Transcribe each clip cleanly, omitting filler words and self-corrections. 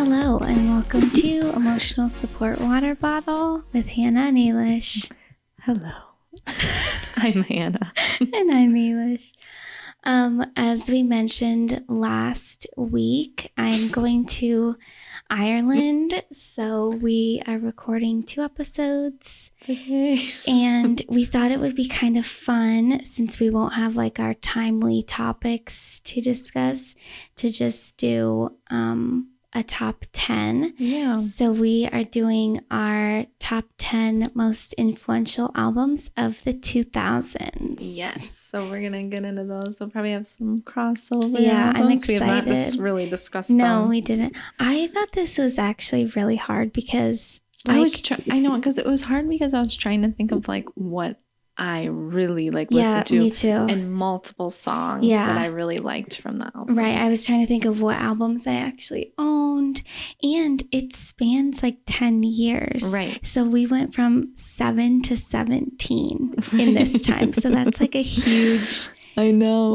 Hello and welcome to Emotional Support Water Bottle with Hannah and Ailish. Hello. I'm Hannah. And I'm Ailish. As we mentioned last week, I'm going to Ireland, so we are recording 2 episodes. Okay. And we thought it would be kind of fun, since we won't have like our timely topics to discuss, to just do a top 10. Yeah. So we are doing our top 10 most influential albums of the 2000s. Yes. So we're going to get into those. We'll probably have some crossover. Yeah, albums. I'm excited. We have not really discussed No, them. we didn't. I thought this was actually really hard because I know, because it was hard because I was trying to think of like what I really listened to. Me too. And multiple songs that I really liked from the album. Right. I was trying to think of what albums I actually owned. And it spans like 10 years. Right. So we went from 7 to 17 in this time. So that's like a huge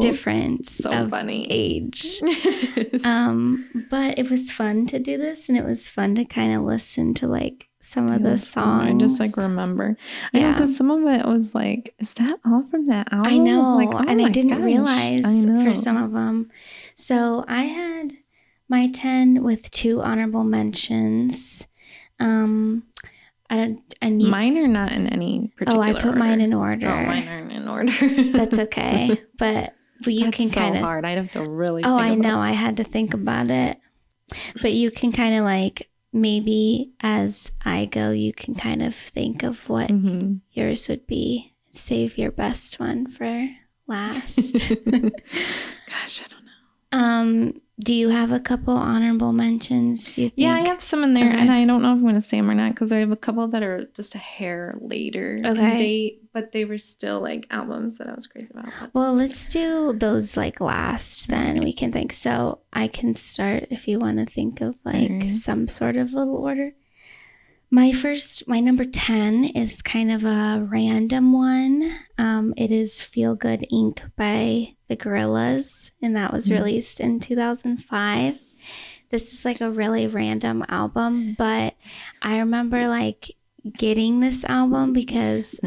difference of funny age. But it was fun to do this, and it was fun to kind of listen to like some of the songs. I just remember. I know, because some of it was like, is that all from that album? I know. And I didn't realize for some of them. So I had my 10 with 2 honorable mentions. Mine are not in any particular order. I put mine in order. Oh, mine aren't in order. That's okay. But you That's can kind of hard. I'd have to really I know. I had to think about it. But you can kind of maybe as I go, you can kind of think of what yours would be. Save your best one for last. Gosh, I don't know. Do you have a couple honorable mentions, do you think? Yeah, I have some in there, and I don't know if I'm going to say them or not, because I have a couple that are just a hair later in date, but they were still albums that I was crazy about. Well, let's do those last, then we can think. So I can start if you want to think of some sort of little order. My number 10 is kind of a random one. It is Feel Good Inc. by the Gorillaz, and that was released in 2005. This is a really random album, but I remember getting this album because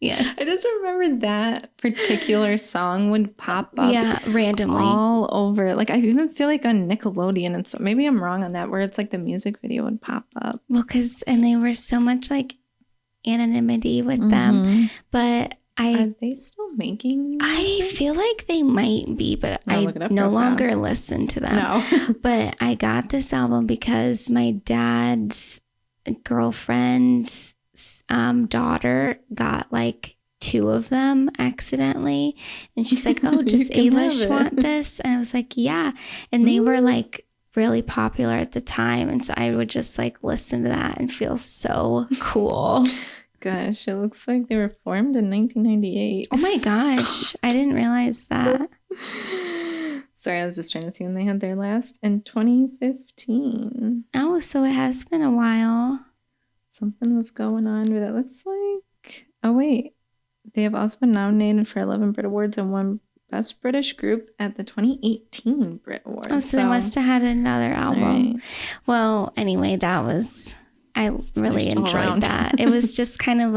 Yes. I just remember that particular song would pop up randomly all over. I even feel on Nickelodeon, and so maybe I'm wrong on that, where it's the music video would pop up. Well, and they were so much anonymity with them, but are they still making music? I feel they might be, but I no longer listen to them. No. But I got this album because my dad's girlfriend's daughter got 2 of them accidentally, and she's like, oh, does Ailish want this? And I was like, yeah. And they were really popular at the time, and so I would just listen to that and feel so cool. Gosh, it looks like they were formed in 1998. Oh my gosh, I didn't realize that. Sorry, I was just trying to see when they had their last in 2015. Oh, so it has been a while. Something was going on, but it looks like... Oh, wait. They have also been nominated for 11 Brit Awards and won Best British Group at the 2018 Brit Awards. Oh, so they must have had another album. Right. Well, anyway, I really enjoyed that. It was just kind of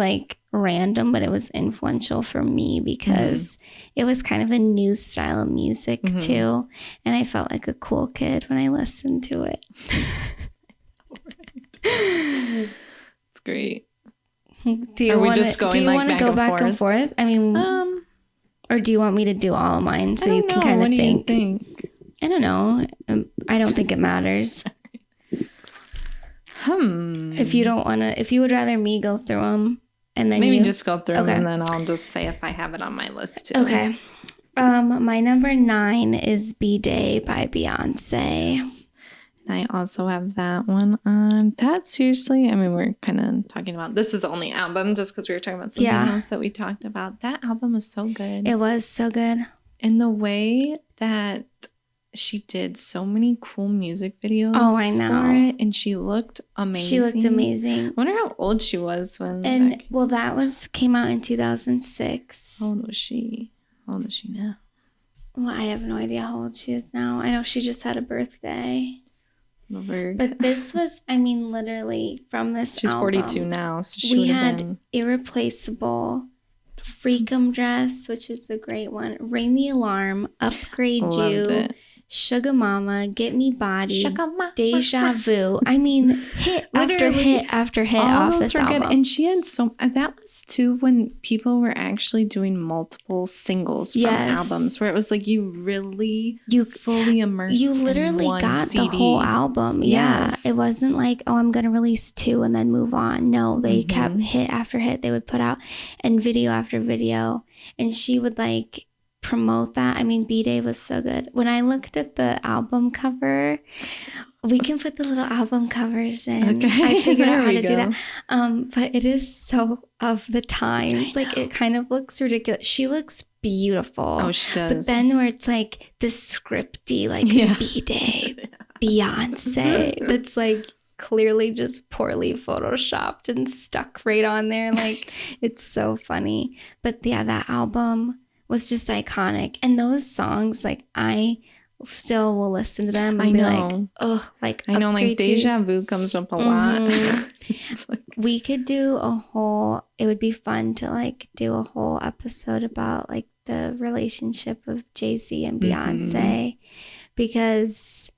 random, but it was influential for me because it was kind of a new style of music too. And I felt like a cool kid when I listened to it. It's great. Do you want to go back and forth? I mean, or do you want me to do all of mine so you can kind of think? Do you think? I don't know. I don't think it matters. If you would rather me go through them, and then maybe just go through them, and then I'll just say if I have it on my list too. Okay. My number 9 is B-Day by Beyonce. I also have that one on. That seriously, I mean, we're kind of talking about, this is the only album just because we were talking about something else that we talked about. That album was so good. It was so good. And the way that she did so many cool music videos for it, and she looked amazing. I wonder how old she was when that came out in 2006. How old was she? How old is she now? Well, I have no idea how old she is now. I know she just had a birthday. But this was, I mean, literally from this She's album. 42 now, so she would have been... Irreplaceable, Freakum Dress, which is a great one, Ring the Alarm, Upgrade Loved You, it. Sugar Mama, Get Me Body, Deja Vu. I mean, hit after hit after hit all off those this were album. good. And she had that was too when people were actually doing multiple singles from albums, where it was like you fully immersed. You literally in one got CD. the whole album. Yeah, it wasn't like, oh, I'm gonna release 2 and then move on. No, they kept hit after hit. They would put out and video after video, and she would like promote that. I mean, B-Day was so good. When I looked at the album cover, we can put the little album covers in. Okay. I figured out how to do that. But it is so of the times. Like, it kind of looks ridiculous. She looks beautiful. Oh, she does. But then where it's like the scripty, like B-Day, Beyonce, that's like clearly just poorly photoshopped and stuck right on there. Like, it's so funny. But yeah, that album was just iconic. And those songs, like, I still will listen to them and be like, oh, like, I know, like Deja Vu comes up a lot. Like... We could do it would be fun to like do a whole episode about like the relationship of Jay-Z and Beyonce, because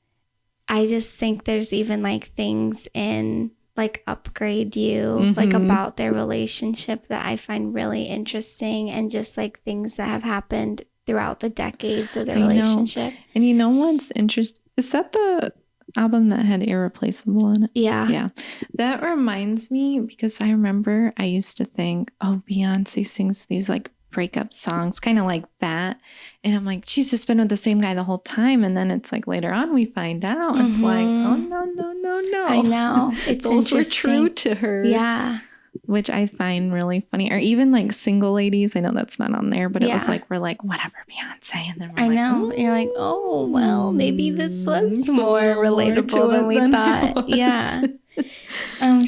I just think there's even like things in like Upgrade You, like about their relationship that I find really interesting, and just like things that have happened throughout the decades of their relationship. And you know what's interesting? Is that the album that had Irreplaceable in it? Yeah. Yeah. That reminds me, because I remember I used to think, oh, Beyonce sings these like breakup songs, kind of like that. And I'm like, she's just been with the same guy the whole time. And then it's like later on we find out. It's like, oh, no. I know. It's those were true to her. Yeah. Which I find really funny. Or even like Single Ladies. I know that's not on there, but it was like, we're like, whatever, Beyonce. And then we're like, know. You're like, oh, well, maybe this was more relatable than we thought. Yeah. So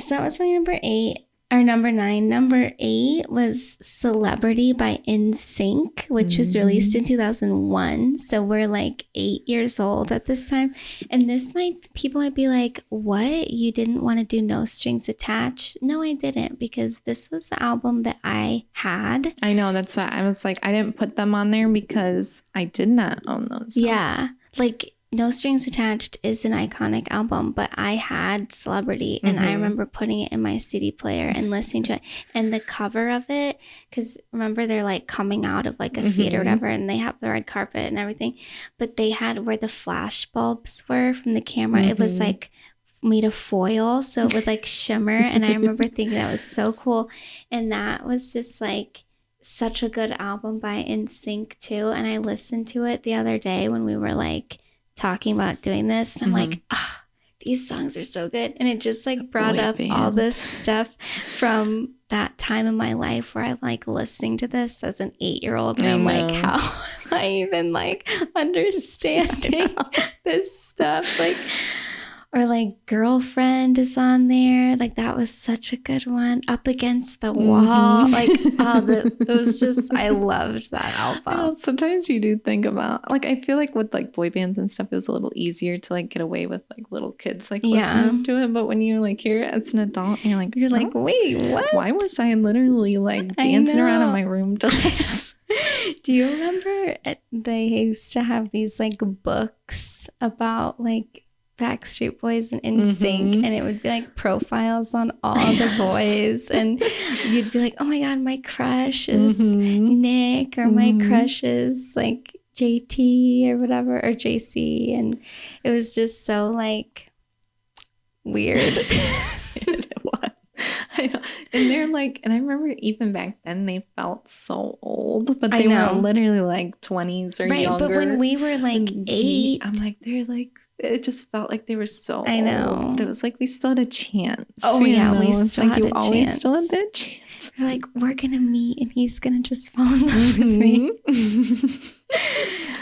that was my number 8. Or number 9. Number 8 was Celebrity by NSYNC, which was released in 2001. So we're like 8 years old at this time. And people might be like, what? You didn't want to do No Strings Attached? No, I didn't, because this was the album that I had. I know. That's why I was like, I didn't put them on there because I did not own those. Yeah. Like, No Strings Attached is an iconic album, but I had Celebrity, and I remember putting it in my CD player and listening to it. And the cover of it, because remember they're like coming out of like a theater or whatever, and they have the red carpet and everything, but they had where the flash bulbs were from the camera. It was like made of foil, so it would like shimmer. And I remember thinking that was so cool. And that was just like such a good album by NSYNC too. And I listened to it the other day when we were like talking about doing this, and I'm like, these songs are so good. And it just like brought up all this stuff from that time in my life where I'm like listening to this as an 8-year-old, and I'm like, how am I even like understanding this stuff? Like, or like Girlfriend is on there. Like, that was such a good one. Up Against the Wall. Like, it was just, I loved that album. Sometimes you do think about, like, I feel like with like boy bands and stuff, it was a little easier to like get away with like little kids like listening to it. But when you like hear it as an adult, you're like, wait, what? Why was I literally like dancing around in my room to this? Do you remember they used to have these like books about like Backstreet Boys and NSYNC, and it would be like profiles on all the boys, and you'd be like, oh my god, my crush is Nick, or my crush is like JT or whatever, or JC, and it was just so like weird. It was. I know. And they're like, and I remember even back then they felt so old, but they were literally like 20s or younger. But when we were like 8, I'm like, they're like, it just felt like they were so old. It was like we still had a chance. Oh yeah, we still had a chance. Always still had that chance. We're like, we're gonna meet and he's gonna just fall in love with me.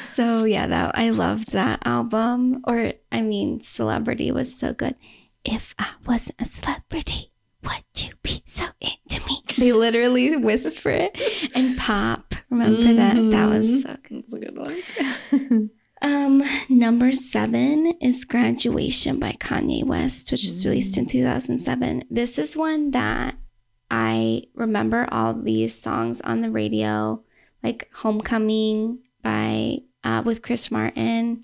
So yeah, I loved that album. Or I mean, Celebrity was so good. If I wasn't a celebrity, would you be so into me? They literally whisper it. And Pop, remember that? That was so good. That's a good one. loved. Number 7 is Graduation by Kanye West, which was released in 2007. This is one that I remember all these songs on the radio, like Homecoming by with Chris Martin,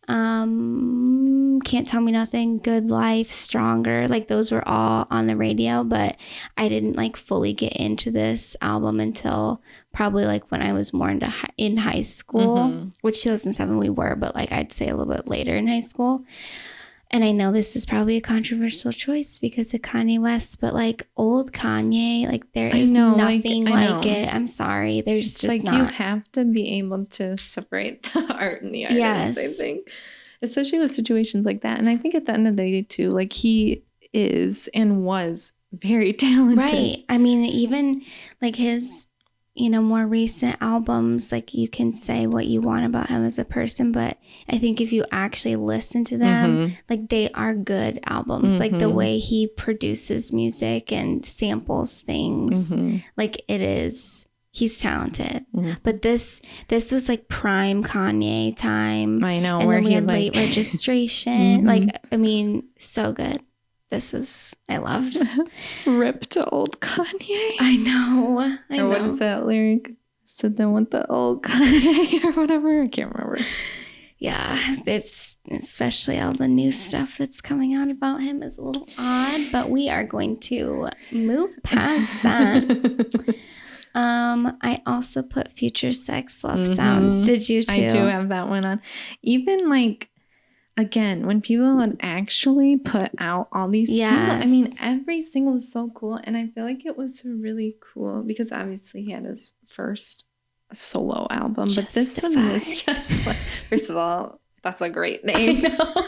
Can't Tell Me Nothing, Good Life, Stronger. Like those were all on the radio, but I didn't like fully get into this album until probably like when I was more in high school, which 2007 we were, but like I'd say a little bit later in high school. And I know this is probably a controversial choice because of Kanye West, but like old Kanye, like there is nothing like it. I'm sorry. There's just like not. You have to be able to separate the art and the artist, I think. Especially with situations like that. And I think at the end of the day too, like he is and was very talented. Right. I mean, even like his, more recent albums, like you can say what you want about him as a person, but I think if you actually listen to them, like they are good albums. Like the way he produces music and samples things, like it is, he's talented. But this was like prime Kanye time. I know. And then we had Late Registration. Like, I mean, so good. I loved. Rip to old Kanye. I know. What is that lyric? Sit down with the old Kanye or whatever. I can't remember. Yeah, it's especially all the new stuff that's coming out about him is a little odd, but we are going to move past that. I also put Future Sex Love Sounds. Did you too? I do have that one on. Even like, again, when people would actually put out all these singles, I mean, every single was so cool. And I feel like it was really cool because obviously he had his first solo album. But this one was just like, first of all, that's a great name. I know.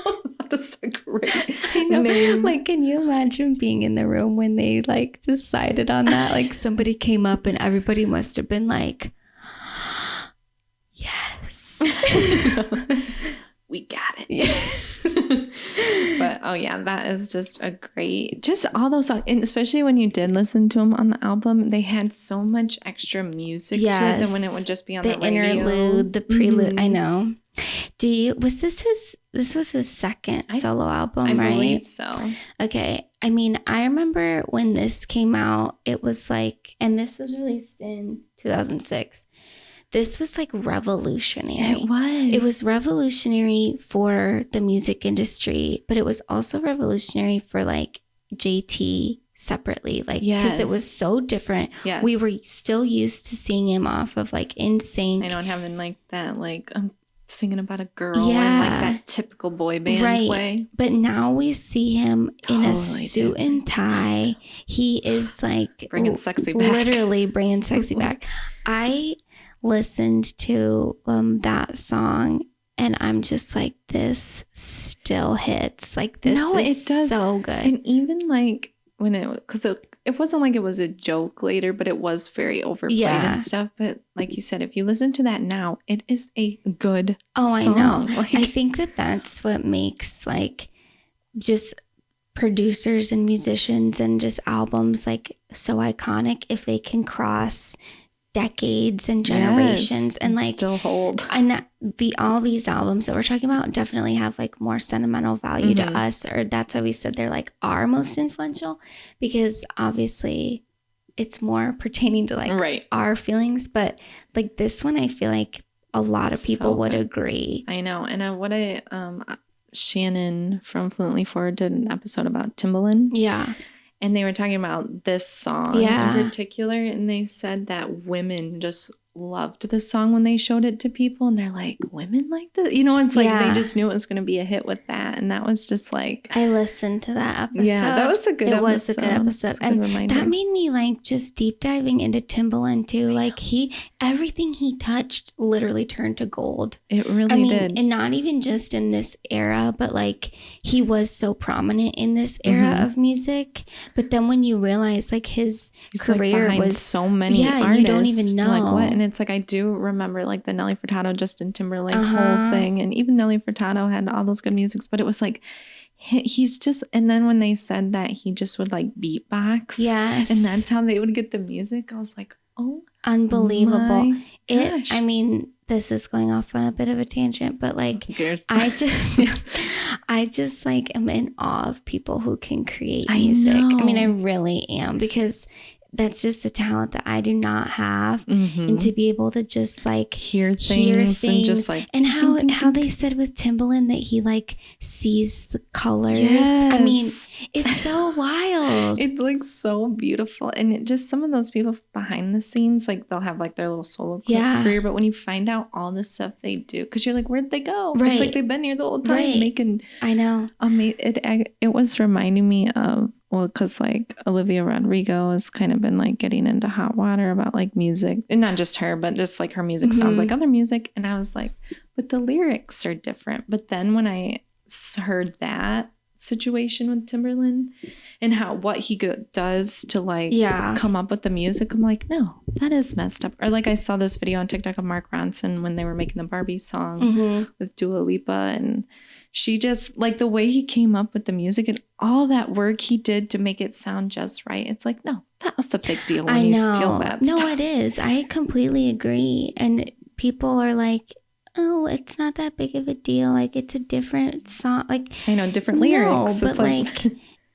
That's a great name. Like, can you imagine being in the room when they like decided on that? Like somebody came up and everybody must have been like, yes. We got it. Yeah. But oh yeah, that is just a great, just all those songs, and especially when you did listen to them on the album, they had so much extra music to it than when it would just be on the radio. Interlude, the prelude. I know. Was this was his second solo album, right? I believe so. Okay. I mean, I remember when this came out, it was like, and this was released in 2006. This was like revolutionary. It was revolutionary for the music industry, but it was also revolutionary for like JT separately, like because it was so different. We were still used to seeing him off of like NSYNC. I know, having like that, like singing about a girl and like that typical boy band way. But now we see him in a suit and tie. He is like bringing sexy back. Literally bringing sexy back. I listened to that song and I'm just like, this still hits. Like this is so good. And even like when because it wasn't like it was a joke later, but it was very overplayed and stuff. But like you said, if you listen to that now, it is a good song. I know. Like, I think that's what makes like just producers and musicians and just albums like so iconic, if they can cross decades and generations and like still hold. And all these albums that we're talking about definitely have like more sentimental value to us, or that's why we said they're like our most influential, because obviously it's more pertaining to like our feelings. But like this one, I feel like a lot of people would agree. I know. And Shannon from Fluently Forward did an episode about Timbaland. Yeah. And they were talking about this song in particular. And they said that women just loved the song when they showed it to people. And they're like, women like this? You know, it's like they just knew it was going to be a hit with that. And that was just like... I listened to that episode. Yeah, that was a good episode. It was a good episode. And that made me like just deep diving into Timbaland too. Like everything he touched literally turned to gold. It really did. And not even just in this era, but like he was so prominent in this era of music. But then when you realize like his career like was so many artists, you don't even know. Like what? And it's like, I do remember like the Nelly Furtado, Justin Timberlake whole thing. And even Nelly Furtado had all those good musics, but it was like, he's just, and then when they said that he just would like beatbox. Yes. And that's how they would get the music. I was like, oh, unbelievable. My gosh. I mean, this is going off on a bit of a tangent, but like I just like am in awe of people who can create music. I mean, I really am, because that's just a talent that I do not have. And to be able to just like hear things and just like, and how they said with Timbaland that he like sees the colors. I mean, it's so wild. It looks so beautiful. And it just, some of those people behind the scenes, like they'll have like their little solo career, but when you find out all the stuff they do, because you're like, where'd they go? Right. It's like they've been here the whole time making. I know. It was reminding me of, well, because like Olivia Rodrigo has kind of been like getting into hot water about like music, and not just her, but just like her music sounds like other music. And I was like, but the lyrics are different. But then when I heard that situation with Timbaland and what he does to like come up with the music, I'm like, no, that is messed up. Or like I saw this video on TikTok of Mark Ronson when they were making the Barbie song with Dua Lipa, and she just like the way he came up with the music and all that work he did to make it sound just right. It's like, no, that's a big deal when you steal that stuff. No, it is. I completely agree. And people are like, oh, it's not that big of a deal. Like, it's a different song. Like, I know, different lyrics. No, but like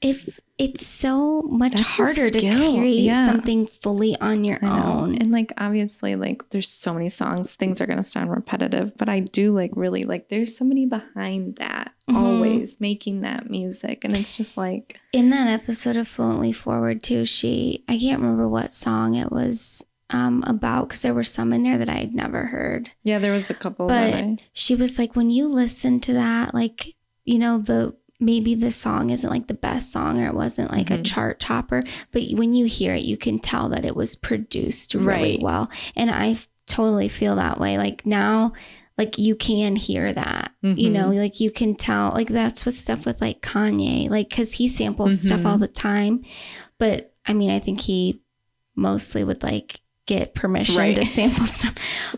if it's so much harder to create something fully on your own. And like, obviously, like there's so many songs, things are going to sound repetitive, but I do like really like there's somebody behind that always making that music. And it's just like. In that episode of Fluently Forward too, I can't remember what song it was about, because there were some in there that I had never heard. Yeah, there was a couple. But she was like, when you listen to that, like, you know, maybe the song isn't like the best song, or it wasn't like a chart topper, but when you hear it, you can tell that it was produced really well. And I totally feel that way. Like now, like you can hear that, you know, like you can tell, like that's what stuff with like Kanye, like, cause he samples stuff all the time. But I mean, I think he mostly would like get permission to sample stuff,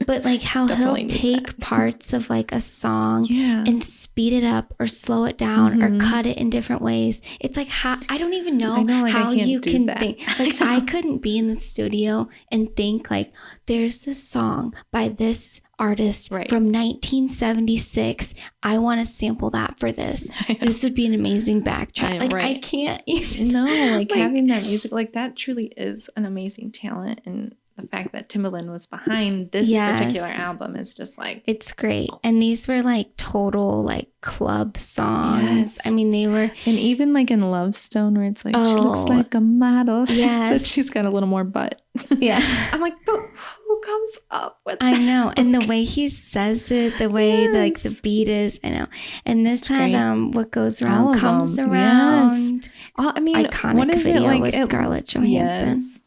but like how he'll take parts of like a song and speed it up or slow it down or cut it in different ways. It's like, I don't even know, how you can think. Like I couldn't be in the studio and think like, there's this song by this artist from 1976. I want to sample that for this. This would be an amazing backtrack. Like I can't even. No, like having that music, like that truly is an amazing talent. And the fact that Timbaland was behind this particular album is just like, it's great. And these were like total like club songs. I mean, they were. And even like in Love Stone, where it's like, she looks like a model. Yes. She's got a little more butt. Yeah. I'm like, who comes up with that? I know. And the way he says it, the way like the beat is, I know. And this had what goes around comes around. Yes. I mean, iconic video like with Scarlett Johansson. Yes.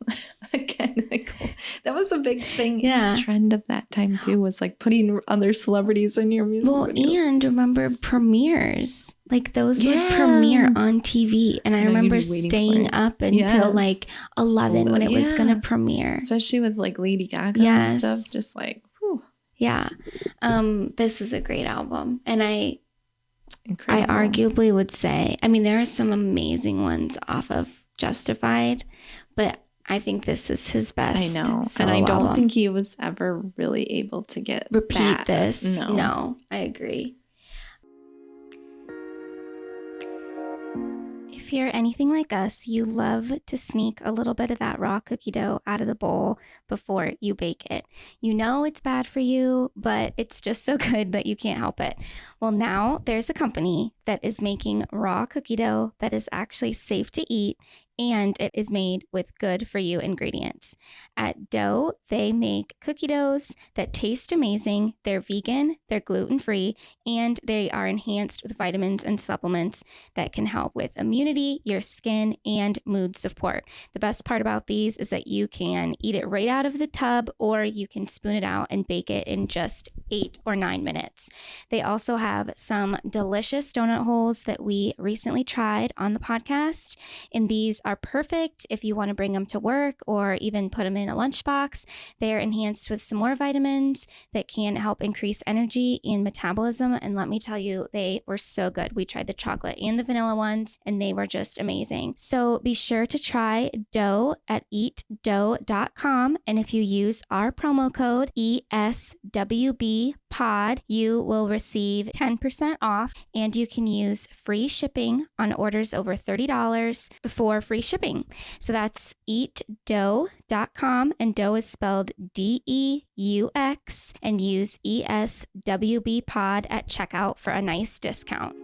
Again, like, that was a big thing. Trend of that time too, was like putting other celebrities in your music videos. And remember premieres, like those would premiere on TV, and I remember staying up until like 11 when it was gonna premiere, especially with like Lady Gaga and stuff. Just like, whew. This is a great album, and I arguably would say, I mean, there are some amazing ones off of Justified, but I think this is his best. I know. And I don't think he was ever really able to repeat this. No, I agree. If you're anything like us, you love to sneak a little bit of that raw cookie dough out of the bowl before you bake it. You know it's bad for you, but it's just so good that you can't help it. Well, now there's a company that is making raw cookie dough that is actually safe to eat, and it is made with good for you ingredients. At Dough, they make cookie doughs that taste amazing. They're vegan, they're gluten-free, and they are enhanced with vitamins and supplements that can help with immunity, your skin, and mood support. The best part about these is that you can eat it right out of the tub, or you can spoon it out and bake it in just 8 or 9 minutes. They also have some delicious donut holes that we recently tried on the podcast, and these are perfect if you want to bring them to work or even put them in a lunchbox. They're enhanced with some more vitamins that can help increase energy and metabolism. And let me tell you, they were so good. We tried the chocolate and the vanilla ones, and they were just amazing. So be sure to try dough at eatdough.com. And if you use our promo code ESWBPod, you will receive 10% off, and you can use free shipping on orders over $30 for free shipping. So that's eatdough.com, and dough is spelled DEUX, and use ESWBPod at checkout for a nice discount.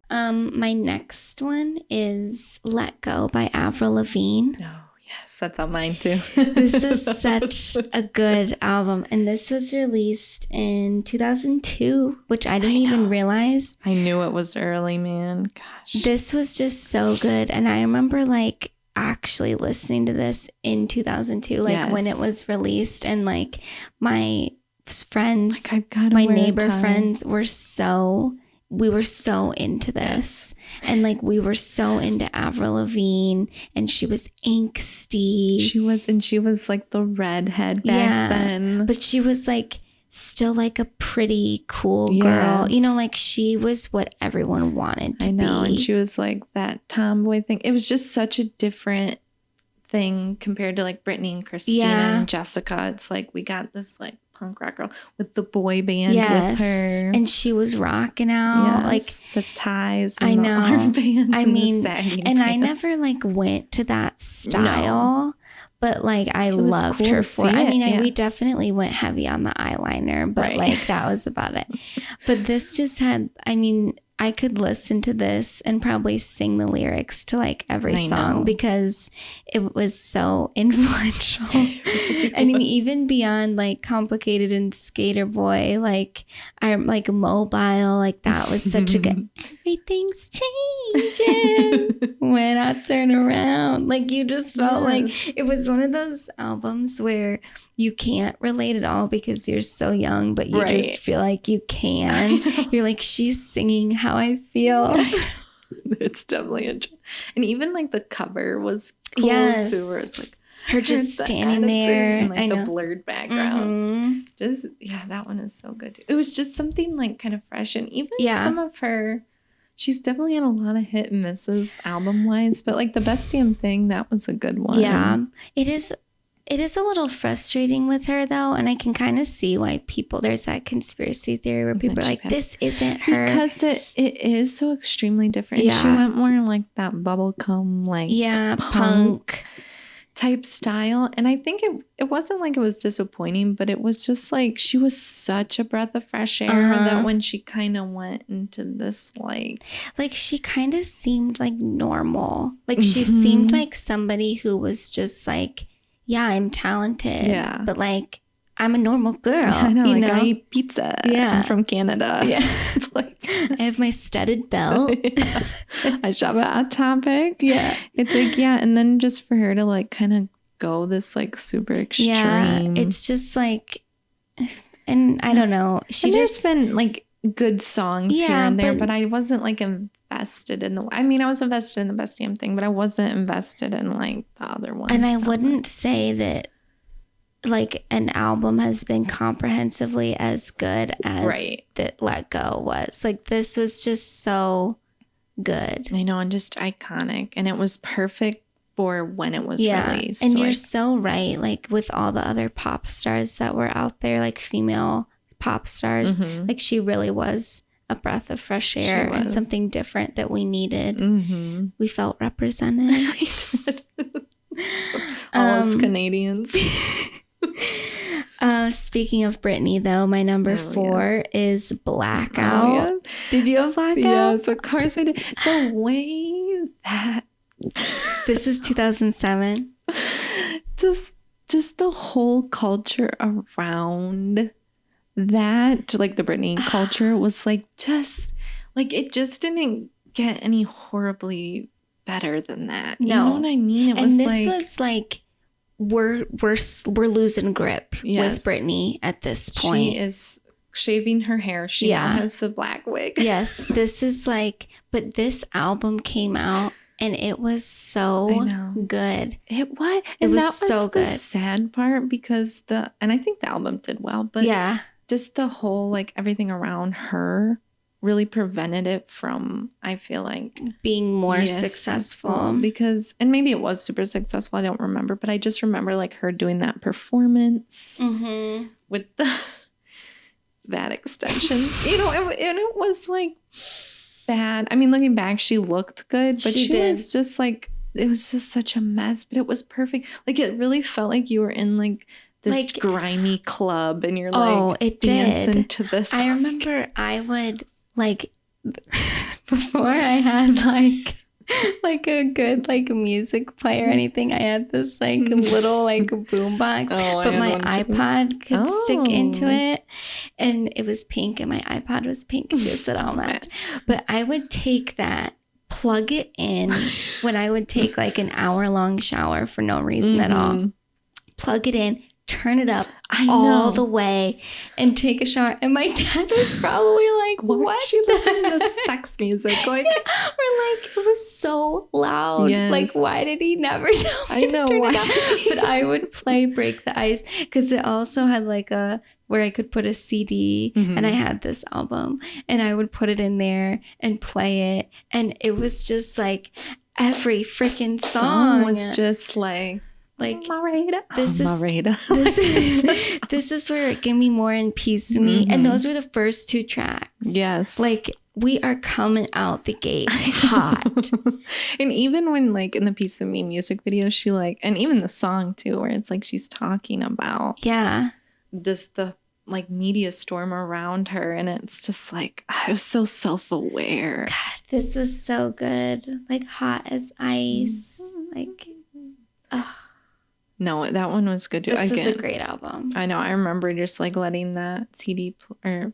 My next one is Let Go by Avril Lavigne. Oh, yes, that's on mine too. This is such a good album, and this was released in 2002, which I didn't even realize. I knew it was early, man. Gosh. This was just so good, and I remember like actually listening to this in 2002, like when it was released, and like my friends, my neighbor friends we were so into this, and like we were so into Avril Lavigne, and she was angsty. She was like the redhead back then, but she was like still like a pretty cool girl. You know, like she was what everyone wanted to be. And she was like that tomboy thing. It was just such a different thing compared to like Britney and Christina and Jessica. It's like we got this like punk rock girl with the boy band with her, and she was rocking out like the ties and the armbands. I never like went to that style, but like I loved her for it. We definitely went heavy on the eyeliner, but like that was about it. But this just had, I could listen to this and probably sing the lyrics to like every song because it was so influential. Even beyond like Complicated and Skater Boy, like I'm like Mobile, like that was such a good. Everything's changing when I turn around. Like you just felt like it was one of those albums where you can't relate at all because you're so young, but you just feel like you can. You're like, she's singing how I feel. It's definitely and even like the cover was cool too, where it's like her just standing there and like the blurred background. Just that one is so good too. It was just something like kind of fresh, and even some of her. She's definitely had a lot of hit and misses album wise, but like The Best Damn Thing, that was a good one. Yeah, it is. It is a little frustrating with her, though, and I can kind of see why there's that conspiracy theory where people are like, this isn't her. Because it is so extremely different. Yeah. She went more like that bubblegum, like punk type style. And I think it wasn't like it was disappointing, but it was just like she was such a breath of fresh air that when she kind of went into this like she kind of seemed like normal. Like she seemed like somebody who was just like, yeah, I'm talented. Yeah. But like, I'm a normal girl. I know, like I eat pizza. Yeah. I'm from Canada. Yeah. It's like I have my studded belt. I shop at Hot Topic. Yeah. It's like, and then just for her to like kind of go this like super extreme. Yeah. It's just like, and I don't know. There's been like good songs here and there, but I wasn't like invested in I was invested in The Best Damn Thing, but I wasn't invested in like the other ones. And I wouldn't say that like an album has been comprehensively as good as that Let Go was. Like this was just so good. I know, and just iconic, and it was perfect for when it was released. And you're so right, like with all the other pop stars that were out there, like female pop stars, like she really was a breath of fresh air and something different that we needed. We felt represented. We did. All us Canadians. Speaking of Britney, though, my number 4 is Blackout. Did you have Blackout? Yes, of course I did. The way that this is 2007. Just the whole culture around that, like the Britney culture, was like just like it just didn't get any horribly better than that. You know what I mean? This was like we're losing grip with Britney at this point. She is shaving her hair. She now has the black wig. Yes, this is like, but this album came out and it was so good. It was so good. The sad part because and I think the album did well, but just the whole like everything around her really prevented it from, I feel like, being more successful. Because, and maybe it was super successful, I don't remember, but I just remember like her doing that performance with the bad extensions, you know, and it was like bad. I mean, looking back, she looked good, but she was just like, it was just such a mess, but it was perfect. Like, it really felt like you were in like this like, grimy club and you're like dancing to this. I remember I would like before I had like a good like music player or anything, I had this like little like boombox, but my iPod could stick into it, and it was pink, and my iPod was pink too, so it all matched. But I would take that, plug it in when I would take like an hour-long shower for no reason at all. Plug it in, turn it up all the way, and take a shower. And my dad was probably like, what? She listened to sex music. Like, or like, it was so loud. Yes. Like, why did he never tell me to turn it down? But I would play Break the Ice, because it also had like where I could put a CD, and I had this album, and I would put it in there and play it. And it was just like every freaking song was just like Marita. This is where Give Me More and Peace to Me. And those were the first two tracks. Yes. Like, we are coming out the gate hot. And even when like in the Piece of Me music video, she like, and even the song too, where it's like she's talking about the like media storm around her, and it's just like, I was so self-aware. God, this was so good. Like Hot as Ice. Like, no, that one was good too. This is a great album. I know. I remember just like letting that CD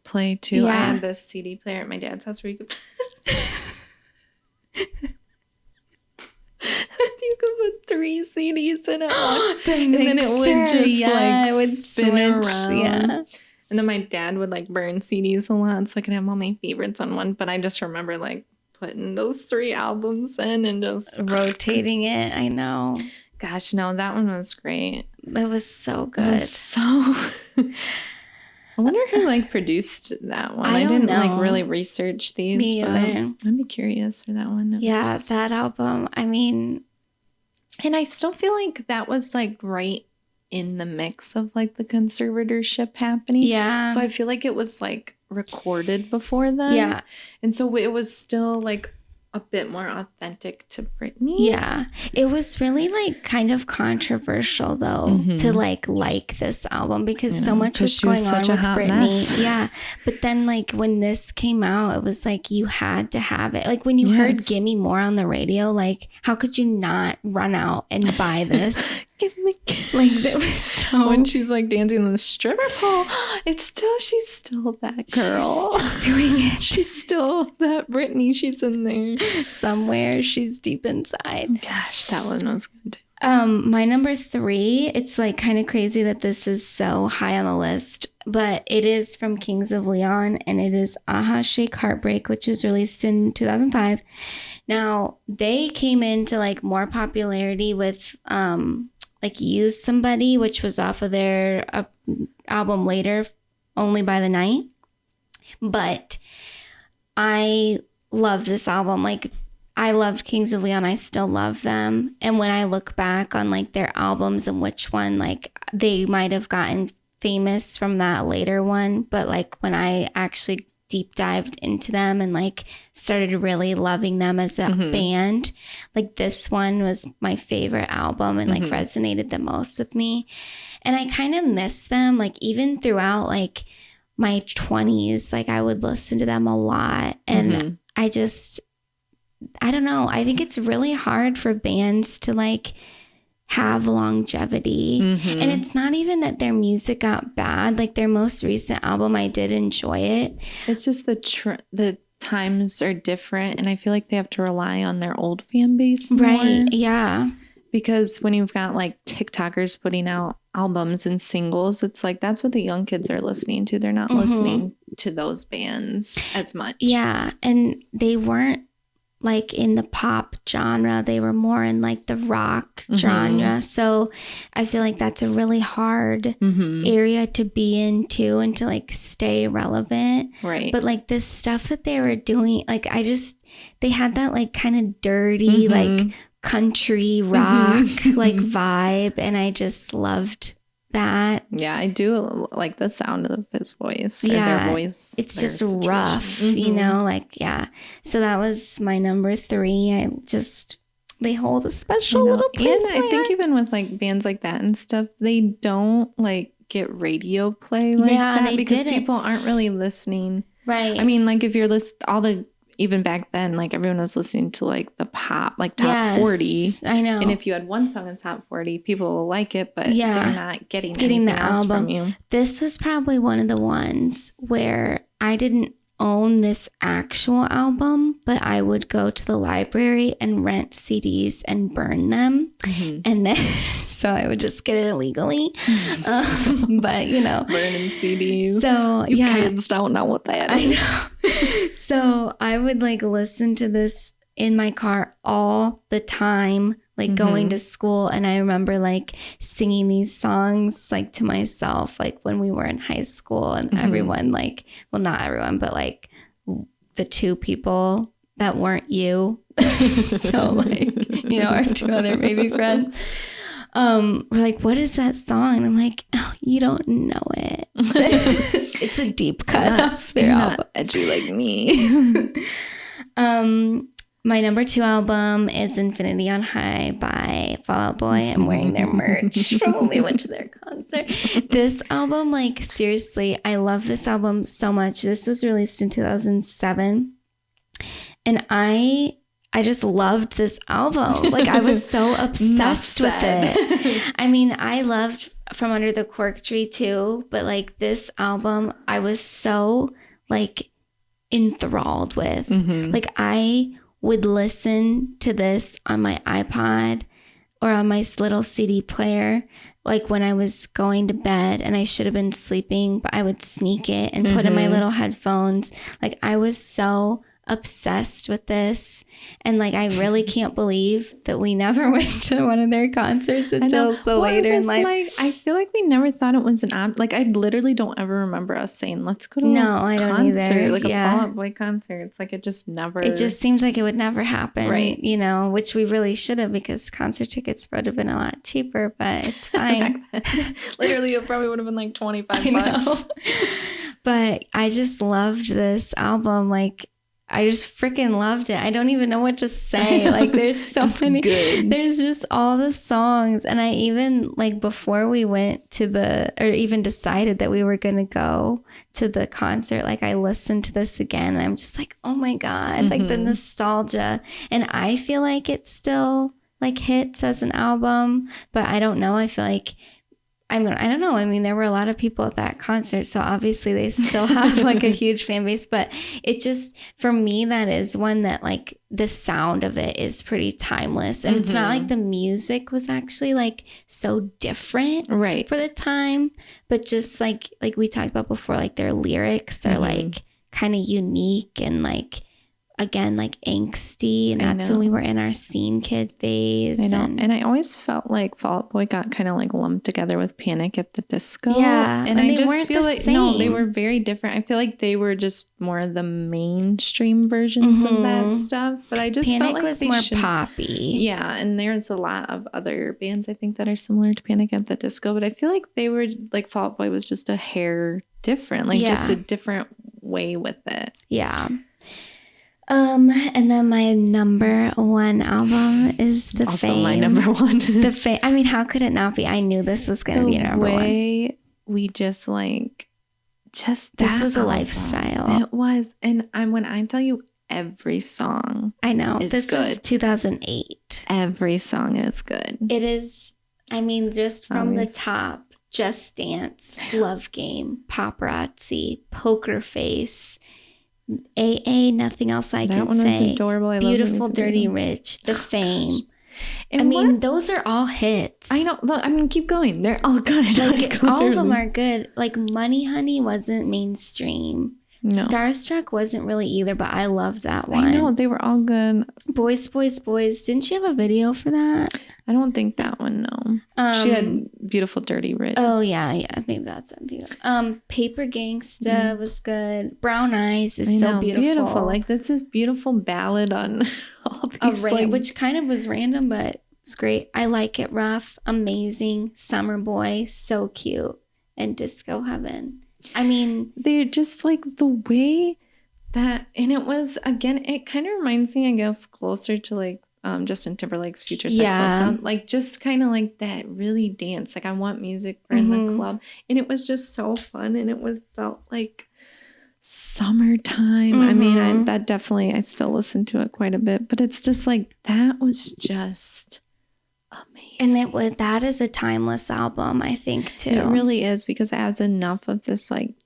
play too. I had this CD player at my dad's house where you could you could put 3 CDs in it once, and then it would just like spin around. Yeah. And then my dad would like burn CDs a lot, so I could have all my favorites on one. But I just remember like putting those 3 albums in and just rotating it. I know. Gosh, no, that one was great. It was so good. I wonder who like produced that one. I didn't know. Like really research these. Me either. I'd be curious for that one. That album. I mean, and I still feel like that was like right in the mix of like the conservatorship happening. Yeah. So I feel like it was like recorded before then. Yeah. And so it was still like a bit more authentic to Britney. Yeah. It was really like kind of controversial though to like this album, because so much was going on with Britney. Mess. Yeah. But then like when this came out, it was like you had to have it. Like when you heard Gimme More on the radio, like how could you not run out and buy this? Give me like that was so. When she's like dancing on the stripper pole, she's still that girl. She's still doing it. She's still that Britney. She's in there somewhere. She's deep inside. Gosh, that one was good. My number 3. It's like kind of crazy that this is so high on the list, but it is from Kings of Leon, and it is Aha Shake Heartbreak, which was released in 2005. Now they came into like more popularity with like Use Somebody, which was off of their album later, Only by the Night. But I loved this album. Like, I loved Kings of Leon. I still love them. And when I look back on like their albums and which one, like they might have gotten famous from that later one. But like when I actually deep dived into them and like started really loving them as a band, like this one was my favorite album and like resonated the most with me. And I kind of miss them, like even throughout like my 20s, like I would listen to them a lot. And I don't know, I think it's really hard for bands to like have longevity. And it's not even that their music got bad. Like their most recent album, I did enjoy it. It's just the times are different, and I feel like they have to rely on their old fan base more. Right. Yeah. because when you've got like TikTokers putting out albums and singles, it's like that's what the young kids are listening to. They're not listening to those bands as much. Yeah, and they weren't like in the pop genre. They were more in like the rock genre. So I feel like that's a really hard area to be into and to like stay relevant. Right. But like this stuff that they were doing, like they had that like kind of dirty, like country rock like vibe. And I just loved that. Yeah, I do like the sound of his voice. Yeah, or their voice. It's their just situation. rough, you know, like, yeah. So that was my number 3. They hold a special little place. And I think even with like bands like that and stuff, they don't like get radio play like that because people aren't really listening. Right. I mean, like if you're even back then, like everyone was listening to like the pop, like top 40. I know. And if you had one song in top 40, people will like it, but they're not getting the album from you. This was probably one of the ones where I didn't own this actual album, but I would go to the library and rent CDs and burn them. And then, so I would just get it illegally. But, you know. Burning CDs. So, you kids don't know what that is. I know. So I would like listen to this in my car all the time, like going to school. And I remember like singing these songs like to myself, like when we were in high school and everyone like, well, not everyone, but like the 2 people that weren't you. So like, you know, our 2 other baby friends. We're like, what is that song? And I'm like, oh, you don't know it. It's a deep cut off their album. Not edgy like me. My number 2 album is Infinity on High by Fall Out Boy. I'm wearing their merch from when we went to their concert. This album, like, seriously, I love this album so much. This was released in 2007. And I just loved this album. Like, I was so obsessed with it. I mean, I loved From Under the Cork Tree too, but like this album, I was so like enthralled with. Like I would listen to this on my iPod or on my little CD player, like when I was going to bed and I should have been sleeping, but I would sneak it and put in my little headphones. Like I was so obsessed with this, and like I really can't believe that we never went to one of their concerts until so later in life. Like, I feel like we never thought it was an like I literally don't ever remember us saying let's go to a concert, don't either. Like a Fall Out Boy concert. It's like it just seems like it would never happen, right? You know, which we really should have, because concert tickets would have been a lot cheaper, but it's fine. Literally it probably would have been like $25. But I just loved this album. Like I just freaking loved it. I don't even know what to say. Like there's so many. There's just all the songs. And I even like before we went to or even decided that we were going to go to the concert, like I listened to this again and I'm just like, oh my God, like the nostalgia. And I feel like it still like hits as an album, but I don't know. I feel like I don't know. I mean, there were a lot of people at that concert, so obviously they still have like a huge fan base, but it just, for me, that is one that like the sound of it is pretty timeless. And it's not like the music was actually like so different for the time, but just like we talked about before, like their lyrics are like kind of unique and like, again, like angsty, and that's when we were in our scene kid phase. I know. And I always felt like Fall Out Boy got kind of like lumped together with Panic at the Disco. Yeah. And I just feel like, no, they were very different. I feel like they were just more of the mainstream versions of that stuff. But I just Panic felt like was more poppy. Yeah. And there's a lot of other bands I think that are similar to Panic at the Disco. But I feel like they were like Fall Out Boy was just a hair different, like just a different way with it. Yeah. And then my number 1 album is The also Fame. My number 1. The Fame. I mean, how could it not be? I knew this was going to be number 1. The way we just like, this was a lifestyle. It was. And when I tell you every song, I know. This good. Is 2008. Every song is good. It is. I mean, just from the top, Just Dance, Love Game, Paparazzi, Poker Face, AA, Nothing Else I Can Say. That one was adorable. I Beautiful, love Dirty Rich, The Fame. I mean, those are all hits. I know. I mean, keep going. They're all good. Like, all of them are good. Like, Money Honey wasn't mainstream. No. Starstruck wasn't really either, but I loved that one. I know. They were all good. Boys, Boys, Boys. Didn't she have a video for that? I don't think that one, no. She had Beautiful Dirty Written. Oh, yeah. Maybe that's it. Paper Gangsta was good. Brown Eyes is so beautiful. Like, this is beautiful ballad on all these. Which kind of was random, but it's great. I Like It Rough. Amazing. Summer Boy. So cute. And Disco Heaven. I mean, they're just like the way that, and it was, again, it kind of reminds me, I guess, closer to like Justin Timberlake's Future Sex Love Sound. Like, just kind of like that really dance. Like, I want music for in the club. And it was just so fun. And it felt like summertime. I mean, I still listen to it quite a bit. But it's just like, that was just amazing. And that is a timeless album, I think, too. It really is, because it has enough of this, like,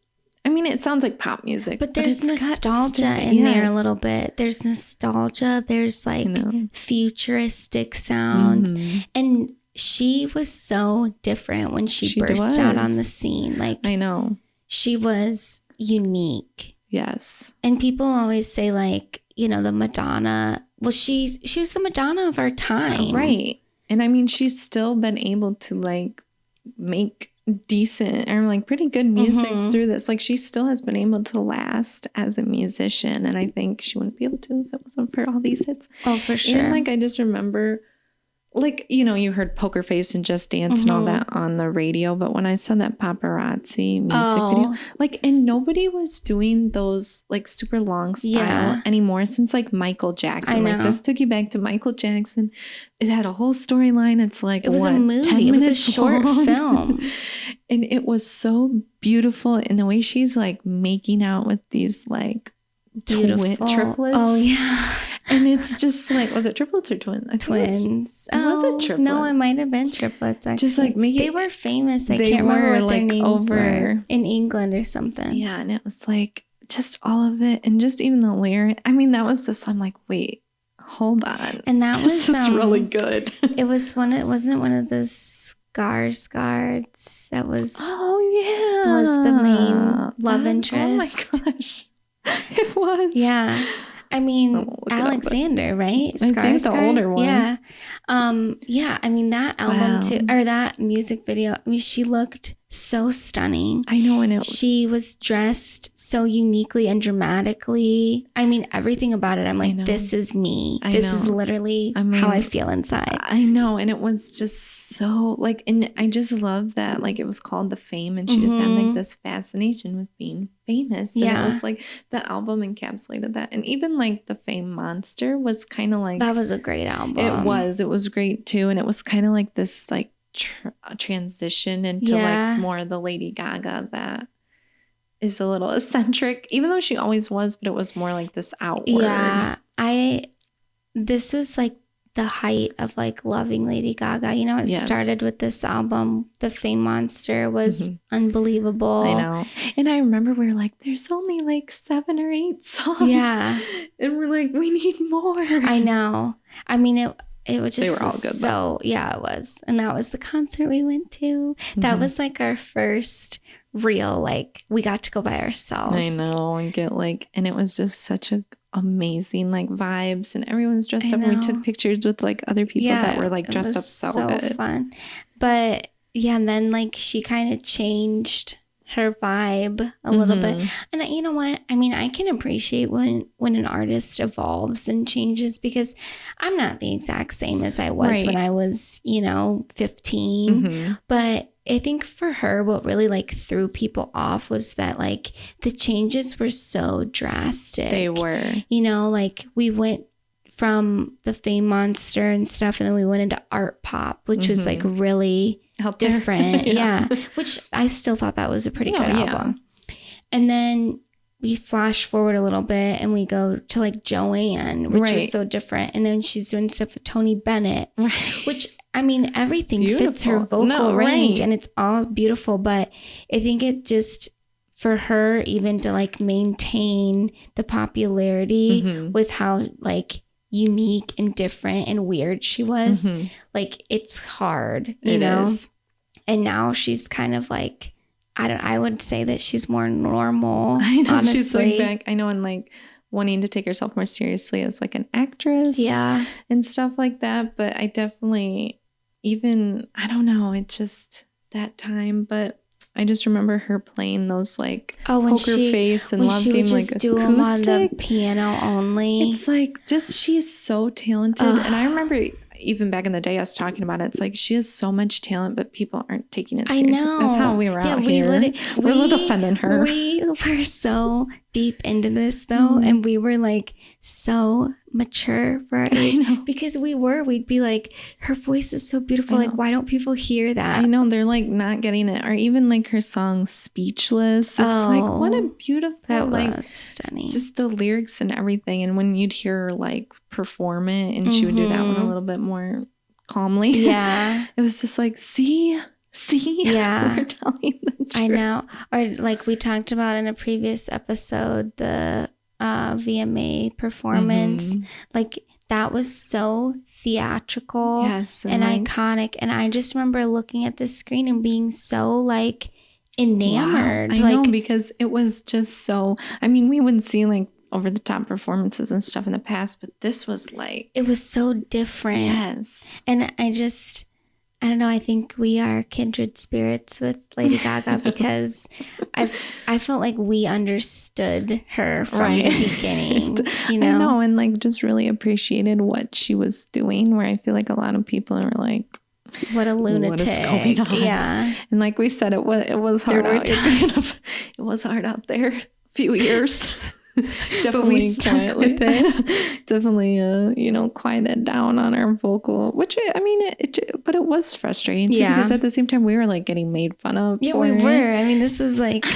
I mean, it sounds like pop music. But there's nostalgia in there a little bit. There's nostalgia. There's like futuristic sounds. And she was so different when she burst out on the scene. Like, I know. She was unique. Yes. And people always say, like, you know, the Madonna. Well, she was the Madonna of our time. Right. And I mean, she's still been able to like make decent or like pretty good music through this. Like, she still has been able to last as a musician. And I think she wouldn't be able to if it wasn't for all these hits. Oh, for sure. And like, I just remember, like, you know, you heard Poker Face and Just Dance and all that on the radio. But when I saw that Paparazzi music video, like, and nobody was doing those like super long style anymore since like Michael Jackson. Like, this took you back to Michael Jackson. It had a whole storyline. It's like, it was a movie. It was a short film. And it was so beautiful in the way she's like making out with these like triplets. Oh, yeah. And it's just like, was it triplets or twins? Twins. Was it triplets? No, it might have been triplets, actually. Just like they were famous. I can't remember what their names were. In England or something. Yeah, and it was like just all of it. And just even the lyric. I mean, that was just, I'm like, wait, hold on. And that was really good. It wasn't one of the Skarsgårds that was. Oh, yeah. Was the main love interest. Oh my gosh. It was. Yeah. I mean, Alexander, right? I think the older one. Yeah. Yeah. I mean, that album too, or that music video. I mean, she looked so stunning. I know. And she was dressed so uniquely and dramatically. I mean, everything about it. I'm like, this is me. This is literally how I feel inside. I know. And it was just so like, and I just love that. Like, it was called The Fame, and she just had like this fascination with being famous. And it was like the album encapsulated that. And even like The Fame Monster was kind of like, that was a great album. It was great too. And it was kind of like this like transition into like more of the Lady Gaga that is a little eccentric, even though she always was, but it was more like this outward. Yeah. This is like the height of like loving Lady Gaga. You know, it started with this album. The Fame Monster was unbelievable. I know. And I remember we were like, there's only like 7 or 8 songs. Yeah. And we're like, we need more. I know. I mean, it was just, they were all good. So yeah, it was. And that was the concert we went to. That was like our first real, like, we got to go by ourselves. I know. And get like, and it was just such a amazing like vibes, and everyone's dressed up, and we took pictures with like other people that were like dressed up so good. Fun. But yeah, and then like she kind of changed her vibe a little bit. And you know what? I mean, I can appreciate when an artist evolves and changes, because I'm not the exact same as I was when I was, 15. But I think for her, what really like threw people off was that like the changes were so drastic. They were. Like we went from the Fame Monster and stuff, and then we went into art pop, which was like really different. Yeah. Which I still thought that was a pretty good album. And then we flash forward a little bit and we go to like Joanne, which was so different. And then she's doing stuff with Tony Bennett, which, I mean, everything fits her vocal range and it's all beautiful. But I think it just, for her even to like maintain the popularity with how like unique and different and weird she was, like it's hard, you know? Is. And now she's kind of like, I would say that she's more normal. I know, honestly. she's like back. I know, and like wanting to take herself more seriously as like an actress. Yeah. And stuff like that. But I definitely, I don't know, it's just that time. But I just remember her playing those like Poker Face and Love Game, like acoustic. Do them on the piano only. It's like just, she's so talented. And I remember even back in the day us talking about it, it's like she has so much talent, but people aren't taking it seriously. I know. That's how we were out here. We're defending her. We were so deep into this though, and we were like so mature for our age, because we'd be like, her voice is so beautiful, like why don't people hear that? I know, they're like not getting it. Or even like her song Speechless, it's like, what a beautiful, that like was stunning, just the lyrics and everything. And when you'd hear her like perform it, and she would do that one a little bit more calmly, it was just like, see, we're telling the truth. I know. Or like we talked about in a previous episode, the VMA performance, like that was so theatrical and iconic. And I just remember looking at the screen and being so like enamored. Wow. I know, because it was just so, I mean, we would see like over the top performances and stuff in the past, but this was like, it was so different. Yes. And I don't know, I think we are kindred spirits with Lady Gaga, because I felt like we understood her from the beginning, you know? I know, and like just really appreciated what she was doing, where I feel like a lot of people are like, what a lunatic. What is going on? Yeah. And like we said, it was hard out. It was hard out there a few years. Definitely, we stuck with it. Definitely, quieted down on our vocal, which I mean, but it was frustrating too, because at the same time we were like getting made fun of. Yeah, we were. I mean, this is like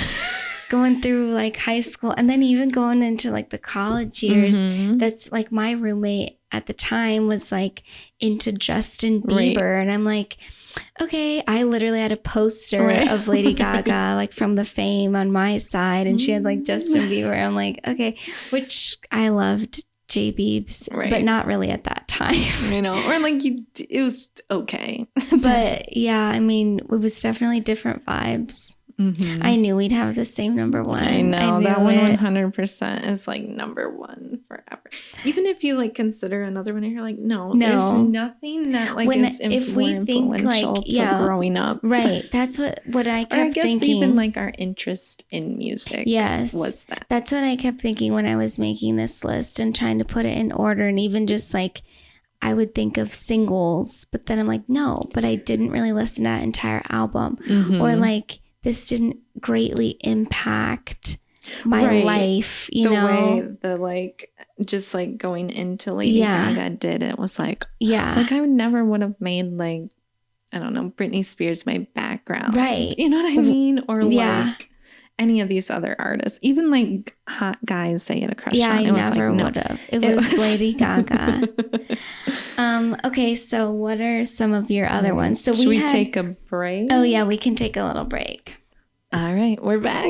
going through like high school, and then even going into like the college years. That's like my roommate at the time was like into Justin Bieber, and I'm like, okay, I literally had a poster of Lady Gaga like from the Fame on my side, and she had like Justin Bieber. I'm like, okay, which I loved J Biebs, but not really at that time. Or like it was okay. But yeah, I mean, it was definitely different vibes. I knew we'd have the same number one. I know that one 100% is like number one forever. Even if you like consider another one, and you're like, no, there's nothing that like is if we think like growing up. Right. That's what I kept thinking. Even like our interest in music. Yes. Was that. That's what I kept thinking when I was making this list and trying to put it in order, and even just like I would think of singles, but then I'm like, no, but I didn't really listen to that entire album, or like this didn't greatly impact my life, you know? The way the like, just like going into Lady Gaga did, it was like, like I would have made like, I don't know, Britney Spears my background. Right. You know what I mean? Or like any of these other artists, even like hot guys that you had a crush on. I never would have. It was Lady Gaga. Okay, so what are some of your other ones? So should we take a break? Oh yeah, we can take a little break. All right, we're back.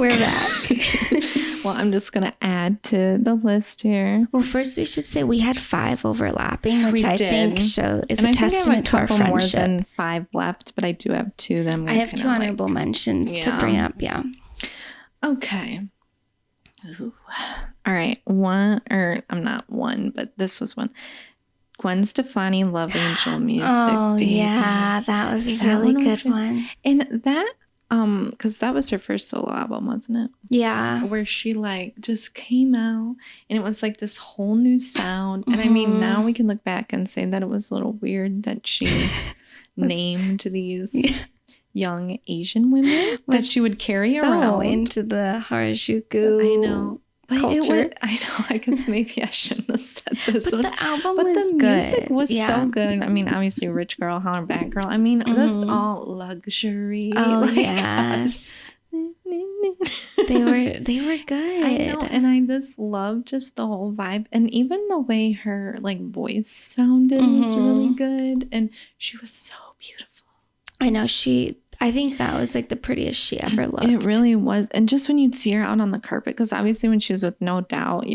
Well, I'm just going to add to the list here. Well, first we should say we had 5 overlapping, which I think is a testament to our friendship. More than 5 left, but I do have 2 that I'm going to I have 2 honorable mentions to bring up, Okay. Ooh. All right, I'm not one, but this was one. Gwen Stefani, Love Angel Music. Oh, baby. Yeah, that was a really good one. And that, because that was her first solo album, wasn't it? Yeah. Where she like just came out, and it was like this whole new sound. And I mean, now we can look back and say that it was a little weird that she named these young Asian women that she would carry around. Into the Harajuku. I know. But culture. I know. I guess maybe I shouldn't have said this. But the album was good. But the music was so good. I mean, obviously, Rich Girl, Holler Back Girl. I mean, just all luxury. Oh, yes. They were good. I know. And I just love just the whole vibe. And even the way her like voice sounded was really good. And she was so beautiful. I know. I think that was like the prettiest she ever looked. It really was. And just when you'd see her out on the carpet, because obviously when she was with No Doubt,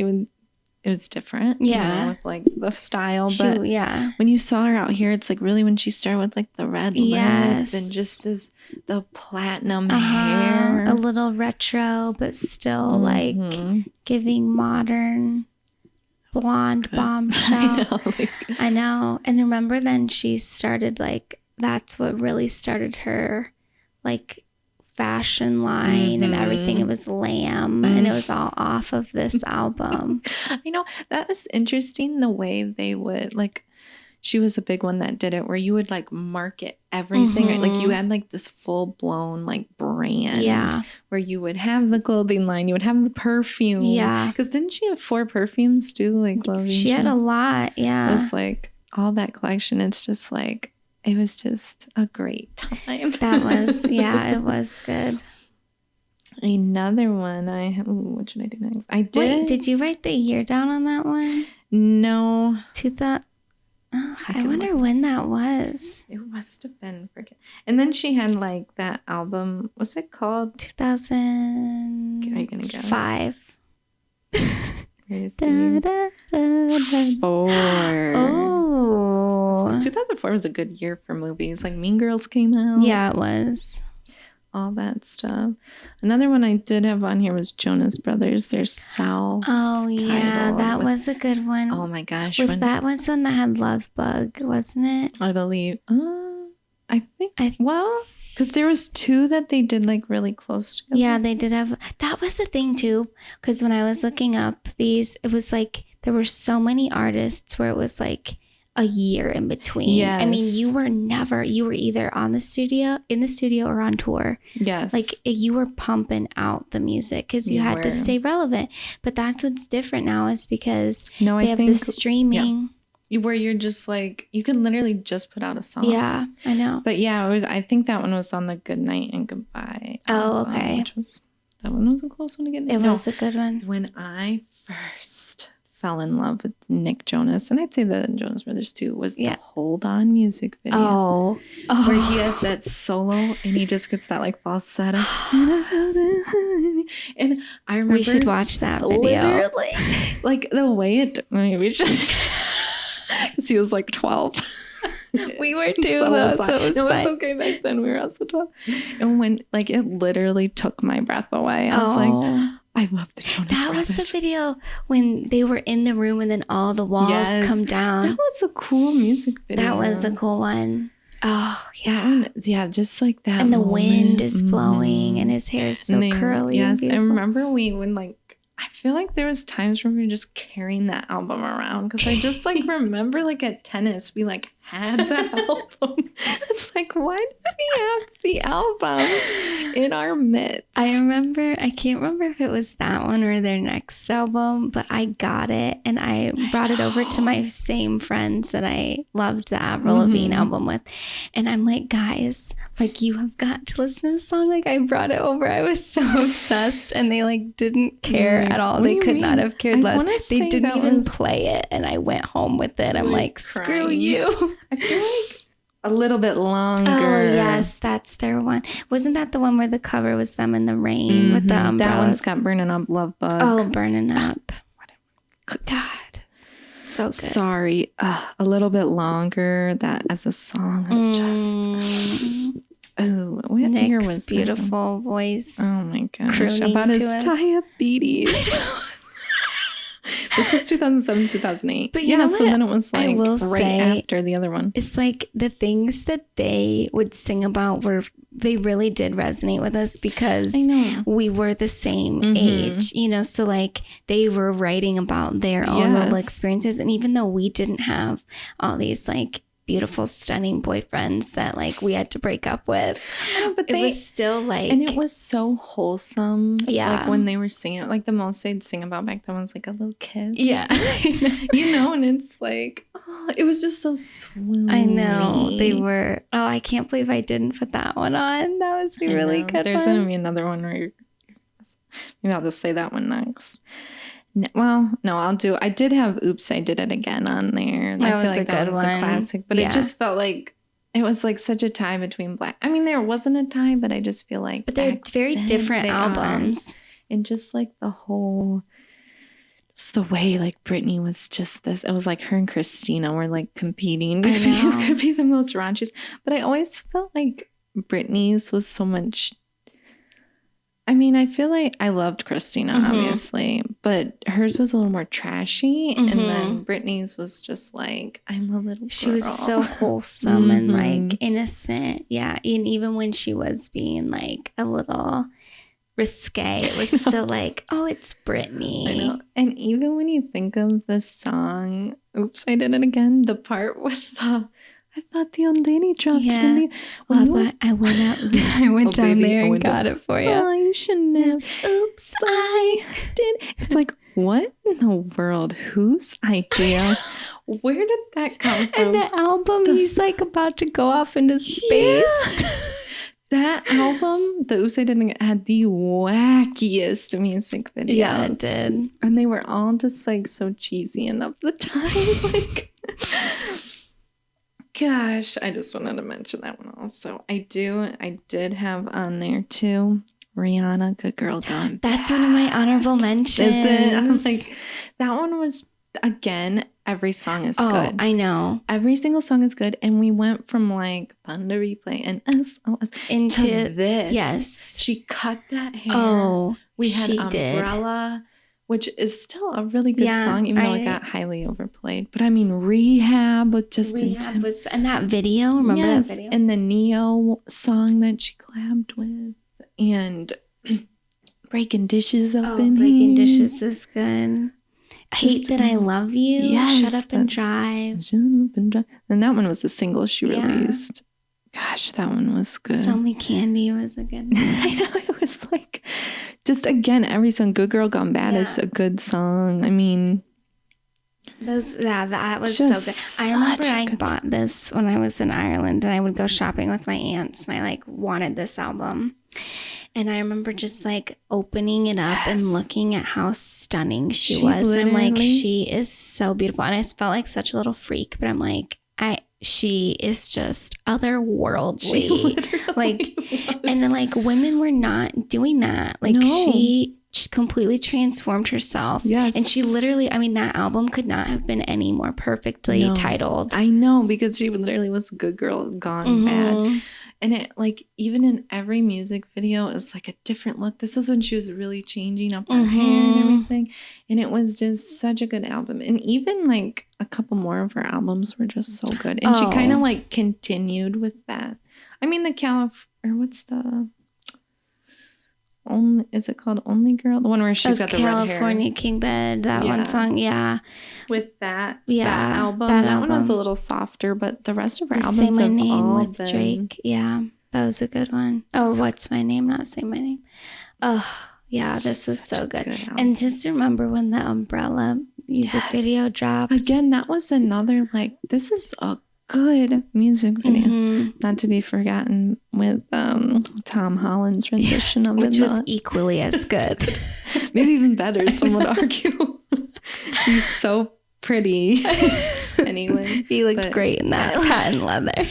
it was different. Yeah. With like the style. But yeah. when you saw her out here, it's like really when she started with like the red lip and just the platinum hair. A little retro, but still like giving modern blonde bombshell. I know. And remember then she started like, that's what really started her like fashion line and everything. It was Lamb and it was all off of this album. I know, that is interesting the way they would like, she was a big one that did it where you would like market everything. Right? Like you had like this full blown like brand where you would have the clothing line, you would have the perfume. Yeah. Because didn't she have 4 perfumes too? Like clothing. She had a lot. Yeah. It was like all that collection. It's just like, it was just a great time. That was, it was good. Another one what should I do next? Wait, did you write the year down on that one? No. I wonder when that was. It must have been freaking. And then she had like that album. What's it called? 2000. Are you gonna go? 5. 4. Oh. 2004 was a good year for movies. Like Mean Girls came out. Yeah, it was. All that stuff. Another one I did have on here was Jonas Brothers. Their Self. Oh yeah, that was a good one. Oh my gosh. That was one that had Love Bug, wasn't it? I believe. I think. Because there was 2 that they did like really close together. Yeah, they did have. That was the thing too. Because when I was looking up these, it was like there were so many artists where it was like a year in between. Yes. I mean, you were either in the studio or on tour. Yes. Like you were pumping out the music because you had to stay relevant. But that's what's different now is because they have the streaming. Yeah. Where you're just like, you can literally just put out a song. Yeah, I know. But yeah, I think that one was on the Good Night and Goodbye. Oh, okay. That one was a close one to get. It was a good one. When I first fell in love with Nick Jonas, and I'd say the Jonas Brothers too, was the Hold On music video. Oh. Where he has that solo and he just gets that like falsetto. And I remember we should watch that video. Literally, like the way we should, because he was like 12. We were too, though, so it was fine. It was okay back then. We were also 12. And when like it literally took my breath away, I was like, I love the Jonas Brothers. That was the video when they were in the room and then all the walls come down. That was a cool music video. That was a cool one. Oh, yeah. Yeah, just like that. And the wind is blowing and his hair is so curly. Yes, I remember I feel like there was times when we were just carrying that album around because I just like remember like at tennis we like had the album. It's like, why did we have the album in our midst? I can't remember if it was that one or their next album, but I got it and I brought it over to my same friends that I loved the Avril Lavigne album with. And I'm like, guys, like you have got to listen to this song. Like I brought it over. I was so obsessed and they like didn't care at all. They could not have cared less. They didn't even play it and I went home with it. I'm like, screw you. I feel like a little bit longer. Oh, yes, that's their one. Wasn't that the one where the cover was them in the rain with the umbrellas? That one's got Burning Up, Love Bug. Oh, Burning Up. God. So good. Sorry. A little bit longer. That as a song is just... Oh, what Nick's year was beautiful voice. Oh, my gosh. About his diabetes. This is 2007, 2008. But you know so what? Then it was like right say, after the other one. It's like the things that they would sing about they really did resonate with us because we were the same age, so like they were writing about their own little experiences. And even though we didn't have all these like beautiful, stunning boyfriends that like we had to break up with. But it was still like, and it was so wholesome. Yeah, like when they were singing, like the most they'd sing about back then was like a little kiss. Yeah, and it's like, it was just so swoony. I know they were. Oh, I can't believe I didn't put that one on. That was a really good. There's gonna be another one where maybe I'll just say that one next. No, I did have Oops, I Did It Again on there. That was a good one. A classic, but it just felt like it was like such a tie between Black. I mean, there wasn't a tie, but I just feel like. But they're very different albums. And just like the whole Just the way like Britney was just this. It was like her and Christina were like competing who could be the most raunchiest. But I always felt like Britney's was so much. I mean, I feel like I loved Christina, obviously, but hers was a little more trashy. And then Britney's was just like, I'm a little girl. She was so wholesome and like innocent. Yeah. And even when she was being like a little risque, it was still like, oh, it's Britney. I know. And even when you think of the song, oops, I did it again. The part with the, I thought the old lady dropped it in the. But I went out. I went down there and got it for you. Oh, you shouldn't have. Oops, I did. It's like, what in the world? Whose idea? Where did that come from? And the album, he's like about to go off into space. Yeah. That album, the Oops, I Didn't, had the wackiest music videos. Yeah, it did. And they were all just like so cheesy and of the time. Like. Gosh, I just wanted to mention that one also. I did have on there too, Rihanna, Good Girl Gone Bad. That's one of my honorable mentions. Is it? I was like, that one was, again, every song is good. I know. Every single song is good. And we went from like Fun to Replay and SOS into to this. Yes. She cut that hair. Oh, we had Umbrella. Did. Which is still a really good song, even though it got highly overplayed. But I mean, Rehab with Justin Timberlake. And that video, remember that video? And the Neo song that she collabed with. And Breaking Dishes up in Breaking here. Dishes is good. Hate That I Love You. Yes. Shut Up and Drive. Shut Up and Drive. And that one was the single she released. Gosh, that one was good. Sell Me Candy was a good one. I know, it was like, just again, every song, Good Girl Gone Bad is a good song. I mean, that was so good. I remember I bought this when I was in Ireland and I would go shopping with my aunts and I like wanted this album. And I remember just like opening it up and looking at how stunning she was. And I'm like, she is so beautiful. And I felt like such a little freak, but I'm like, she is just otherworldly. Like, and then like women were not doing that. Like she completely transformed herself. Yes. And she literally, I mean, that album could not have been any more perfectly titled. I know, because she literally was Good Girl Gone Bad. And it like, even in every music video, it's like a different look. This was when she was really changing up her hair and everything. And it was just such a good album. And even like a couple more of her albums were just so good. And she kind of like continued with that. I mean, is it called Only Girl? The one where she's got the red hair. California King Bed, that one song, With that album. That one was a little softer, but the rest of her albums Say My Name all with Drake. Yeah, that was a good one. Oh, What's My Name? Not Say My Name. Oh, yeah, this was so good. And just remember when the Umbrella music video dropped. Again, that was another like, this is a good music video, not to be forgotten with Tom Holland's rendition of it, which was equally as good. Maybe even better, some would argue. He's so pretty. Anyway, he looked great in that patent leather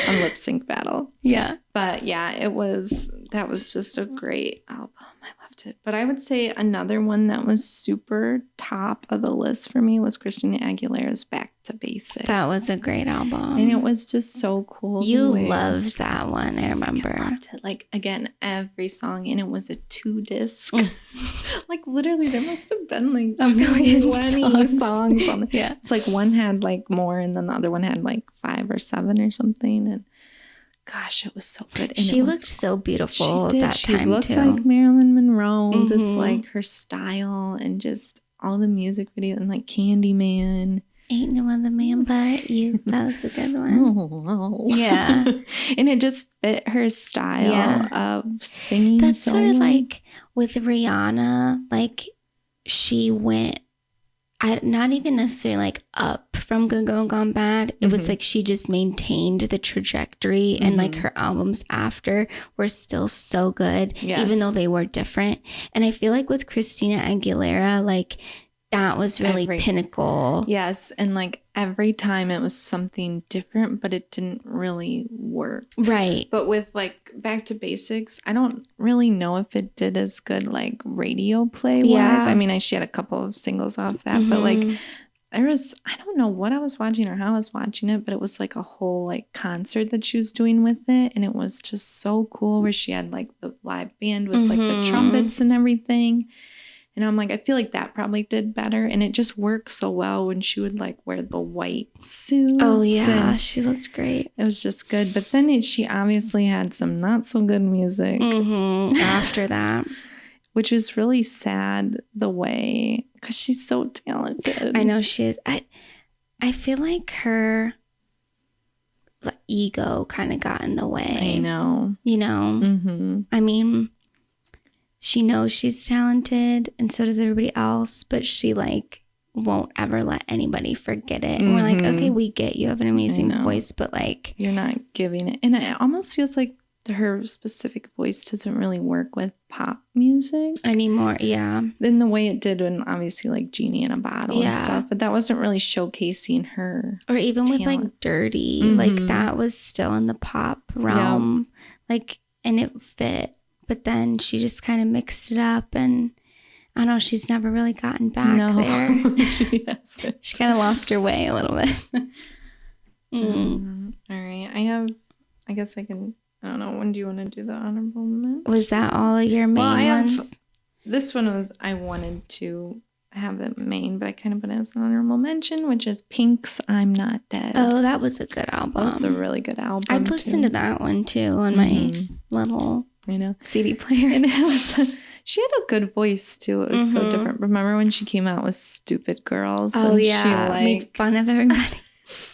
on Lip Sync Battle. Yeah, but yeah, that was just a great album. I loved it. But I would say another one that was super top of the list for me was Christina Aguilera's Back to Basics. That was a great album. And it was just so cool. You loved that one, I remember. I loved it. Like, again, every song, and it was a 2-disc. Like, literally, there must have been like a million songs on it. Yeah. It's like one had like more, and then the other one had like 5 or 7 or something. And gosh, it was so good. And she looked so beautiful that time, She looked like Marilyn Monroe, just like her style and just all the music video and like Candyman. Ain't No Other Man But You. That was a good one. Oh. Yeah. And it just fit her style of singing. That's sort of like with Rihanna, like she went, not even necessarily like up from Good Girl Gone Bad. It was like she just maintained the trajectory, and like her albums after were still so good, even though they were different. And I feel like with Christina Aguilera, like that was really pinnacle. Yes. And like every time it was something different, but it didn't really work. Right. But with like Back to Basics, I don't really know if it did as good like radio play wise. Yeah. I mean, she had a couple of singles off that, but like there was, I don't know what I was watching or how I was watching it, but it was like a whole like concert that she was doing with it. And it was just so cool where she had like the live band with like the trumpets and everything. And I'm like, I feel like that probably did better. And it just worked so well when she would like wear the white suit. Oh, yeah. She looked great. It was just good. But then she obviously had some not so good music after that. Which is really sad the way, because she's so talented. I know she is. I feel like her ego kind of got in the way. I know. You know? I mean, she knows she's talented and so does everybody else, but she like won't ever let anybody forget it. And we're like, okay, we get you have an amazing voice, but like... You're not giving it. And it almost feels like her specific voice doesn't really work with pop music anymore. Yeah. In the way it did when obviously like Genie in a Bottle and stuff, but that wasn't really showcasing her. Or even talent. With like Dirty, like that was still in the pop realm, like, and it fit, but then she just kind of mixed it up, and I don't know, she's never really gotten back there. She kind of lost her way a little bit. All right. I guess I can, I don't know. When do you want to do the honorable mention? Was that all of your main ones? This one was, I wanted to have it main, but I kind of put it as an honorable mention, which is Pink's I'm Not Dead. Oh, that was a good album. That was a really good album. I'd listen to that one too on my little CD player. And it was, she had a good voice too. It was so different. Remember when she came out with Stupid Girls? Oh, and yeah. She like made fun of everybody.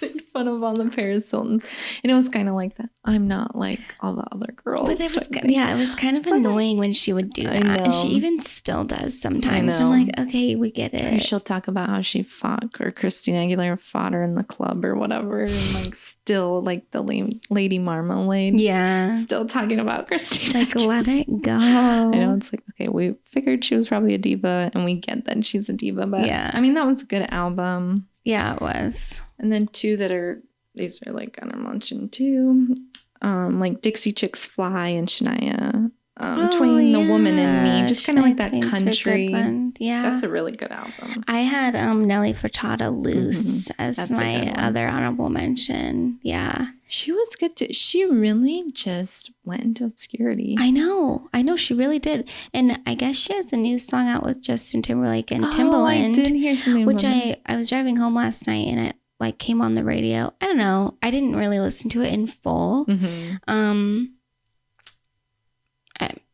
Made fun of all the Paris Hiltons. And it was kind of like that. I'm not like all the other girls. But it was, it was kind of annoying when she would do that. And she even still does sometimes. I'm like, okay, we get it. Or she'll talk about how she fought, or Christina Aguilera fought her in the club or whatever. And like still like the Lady Marmalade. Yeah. Still talking about Christina. Like, let it go. I know. It's like, okay, we figured she was probably a diva and we get that she's a diva. But yeah, I mean, that was a good album. Yeah, it was. And then these are like honorable mention too. Like Dixie Chicks Fly and Shania Twain, The Woman in Me. Just kind of like that country. Yeah. That's a really good album. I had Nelly Furtado Loose as my other honorable mention. Yeah. She was good too. She really just went into obscurity. I know. She really did. And I guess she has a new song out with Justin Timberlake and Timbaland. I did hear something which I was driving home last night and it like came on the radio. I don't know. I didn't really listen to it in full.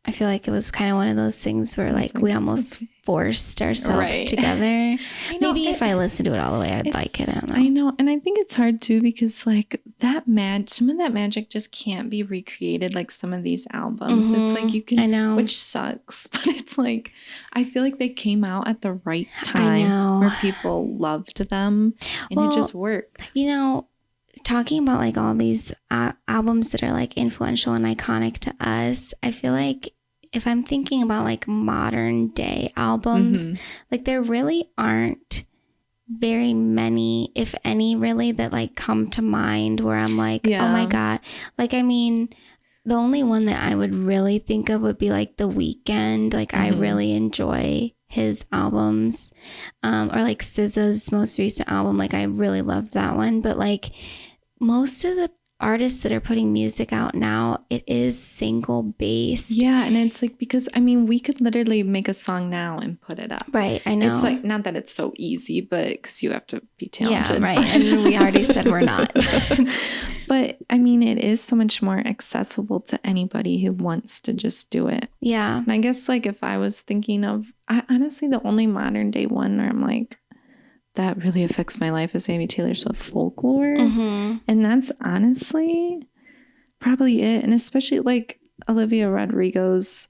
I feel like it was kind of one of those things where like we almost forced ourselves together. Maybe if I listened to it all the way, I'd like it. I don't know. I know. And I think it's hard too because like some of that magic just can't be recreated like some of these albums. It's like you can, I know, which sucks, but it's like, I feel like they came out at the right time where people loved them and it just worked. You know, talking about like all these albums that are like influential and iconic to us, I feel like if I'm thinking about like modern day albums, like there really aren't very many, if any, really that like come to mind where I'm like, oh my God. Like, I mean, the only one that I would really think of would be like The Weeknd. Like I really enjoy his albums, or like SZA's most recent album. Like I really loved that one. But like most of the artists that are putting music out now, it is single based. Yeah, and it's like, because I mean, we could literally make a song now and put it up. Right, I know. It's like, not that it's so easy, but because you have to be talented. Yeah, right. And we already said we're not. But I mean, it is so much more accessible to anybody who wants to just do it. Yeah. And I guess like if I was thinking of, honestly, the only modern day one where I'm like, that really affects my life is maybe Taylor Swift Folklore. And that's honestly probably it. And especially like Olivia Rodrigo's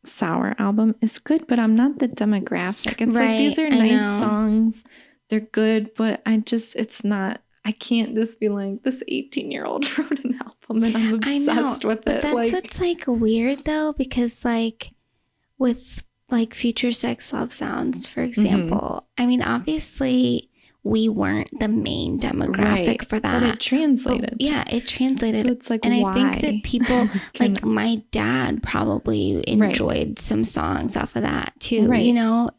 Sour album is good, but I'm not the demographic. It's like, these are nice songs. They're good, but it's not, I can't just be like, this 18-year-old wrote an album and I'm obsessed with it. But it's like weird though, because like with like Future Sex Love Sounds, for example, I mean, obviously we weren't the main demographic for that. But it translated. It translated. So it's like, and why? I think that people, like my dad probably enjoyed some songs off of that too, you know?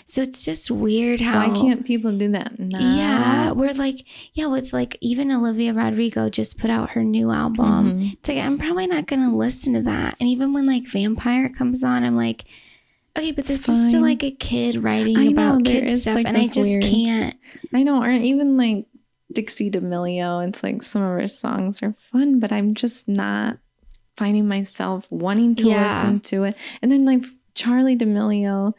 So it's just weird how. Why can't people do that now? Yeah, we're like, with like even Olivia Rodrigo just put out her new album. It's like, I'm probably not going to listen to that. And even when like Vampire comes on, I'm like, okay, but this is still like a kid writing about kid stuff. Like, and I just can't. I know, or even like Dixie D'Amelio. It's like some of her songs are fun, but I'm just not finding myself wanting to listen to it. And then like Charlie D'Amelio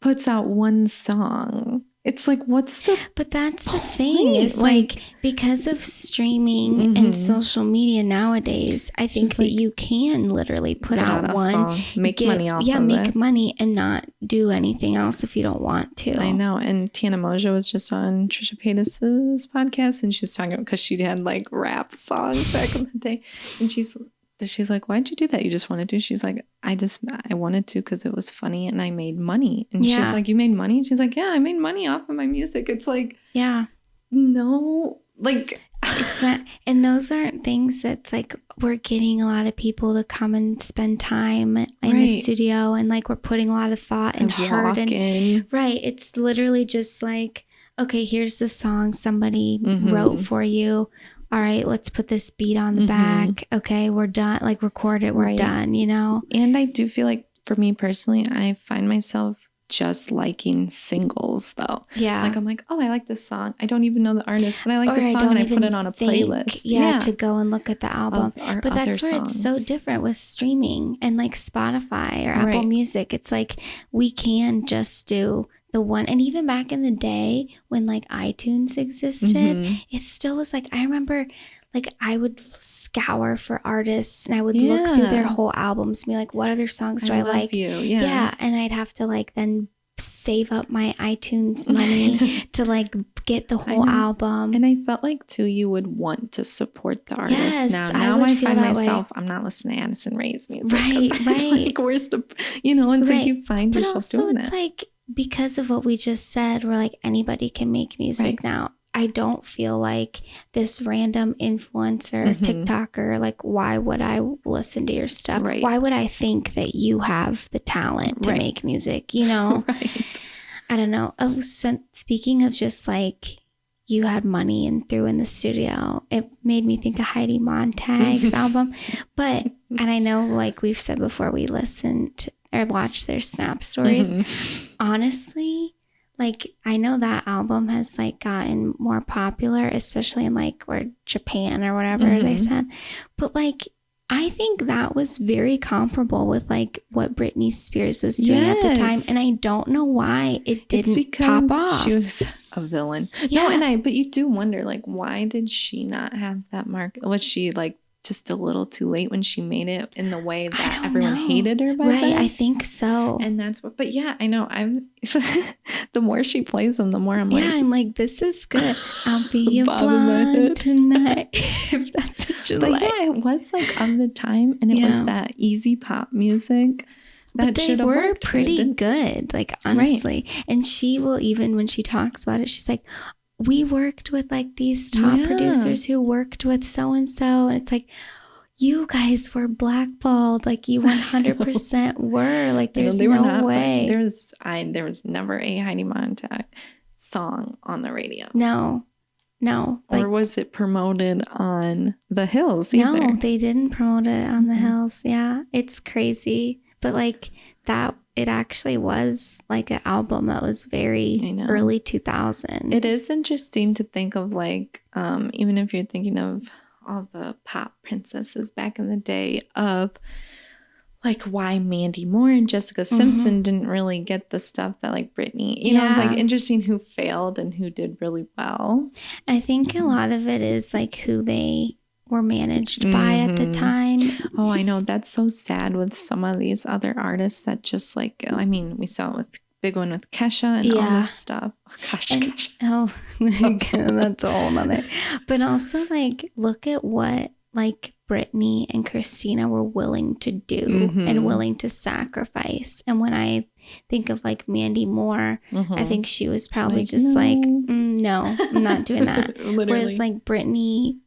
puts out one song. It's like, what's the But that's the thing is like because of streaming and social media nowadays, I think that you can literally put out one song, make money off of it. Make money and not do anything else if you don't want to. I know. And Tana Moja was just on Trisha Paytas's podcast, and she's talking because she had like rap songs back in the day, and she's like, why'd you do that? You just wanted to? She's like, I wanted to because it was funny and I made money. And she's like, you made money? And she's like, yeah, I made money off of my music. It's like, no, like it's not. And those aren't things that's like we're getting a lot of people to come and spend time in the studio, and like we're putting a lot of thought and heart and it's literally just like, okay, here's the song somebody wrote for you. All right, let's put this beat on the back. Okay, we're done. Like, record it. We're done, you know? And I do feel like, for me personally, I find myself just liking singles, though. Yeah. Like, I'm like, oh, I like this song. I don't even know the artist, but I like this song, and I put it on a playlist. To go and look at the album. But that's where it's so different with streaming and, like, Spotify or Apple Music. It's like, we can just do the one, and even back in the day when like iTunes existed, it still was like, I remember like I would scour for artists and I would look through their whole albums and be like, what other songs do I like? And I'd have to like then save up my iTunes money to like get the whole album. And I felt like too, you would want to support the artist. Now I find myself, I'm not listening to Addison Rae's music. Like, where's the, you know, it's like you find yourself doing it. It's like, because of what we just said, we're like, anybody can make music now. I don't feel like this random influencer, TikToker, like, why would I listen to your stuff? Why would I think that you have the talent to make music? You know? I don't know. Speaking of just like, you had money and threw in the studio, it made me think of Heidi Montag's album. And I know, like we've said before, we listened or watched their Snap stories. Honestly, like I know that album has like gotten more popular, especially in like Japan or whatever they said. But like I think that was very comparable with like what Britney Spears was doing at the time. And I don't know why it didn't pop off. She was a villain. But you do wonder, like, why did she not have that mark? Was she like just a little too late when she made it in the way that everyone hated her by then? I think so. And that's what, but yeah, I know. The more she plays them, the more I'm like, I'm like, this is good. I'll be your blonde tonight. If that's what you like. Yeah, it was like of the time, and it was that easy pop music. But they were pretty good, like honestly. And she will, even when she talks about it, she's like, we worked with like these top producers who worked with so-and-so. And it's like, you guys were blackballed. Like you 100% were. Like there's no way. There was never a Heidi Montag song on the radio. No. Or was it promoted on the Hills either? No, they didn't promote it on the Hills. Yeah, it's crazy. But like that, it actually was like an album that was very early 2000s. It is interesting to think of like, even if you're thinking of all the pop princesses back in the day, of like why Mandy Moore and Jessica Simpson didn't really get the stuff that like Britney, you know, it's like interesting who failed and who did really well. I think a lot of it is like who they were managed by at the time. Oh, I know. That's so sad with some of these other artists that just like, I mean, we saw it with big one with Kesha and all this stuff. Oh gosh, Kesha. Oh my God, that's a whole nother. But also like, look at what like Britney and Christina were willing to do and willing to sacrifice. And when I think of like Mandy Moore, I think she was probably no, I'm not doing that. Whereas like Britney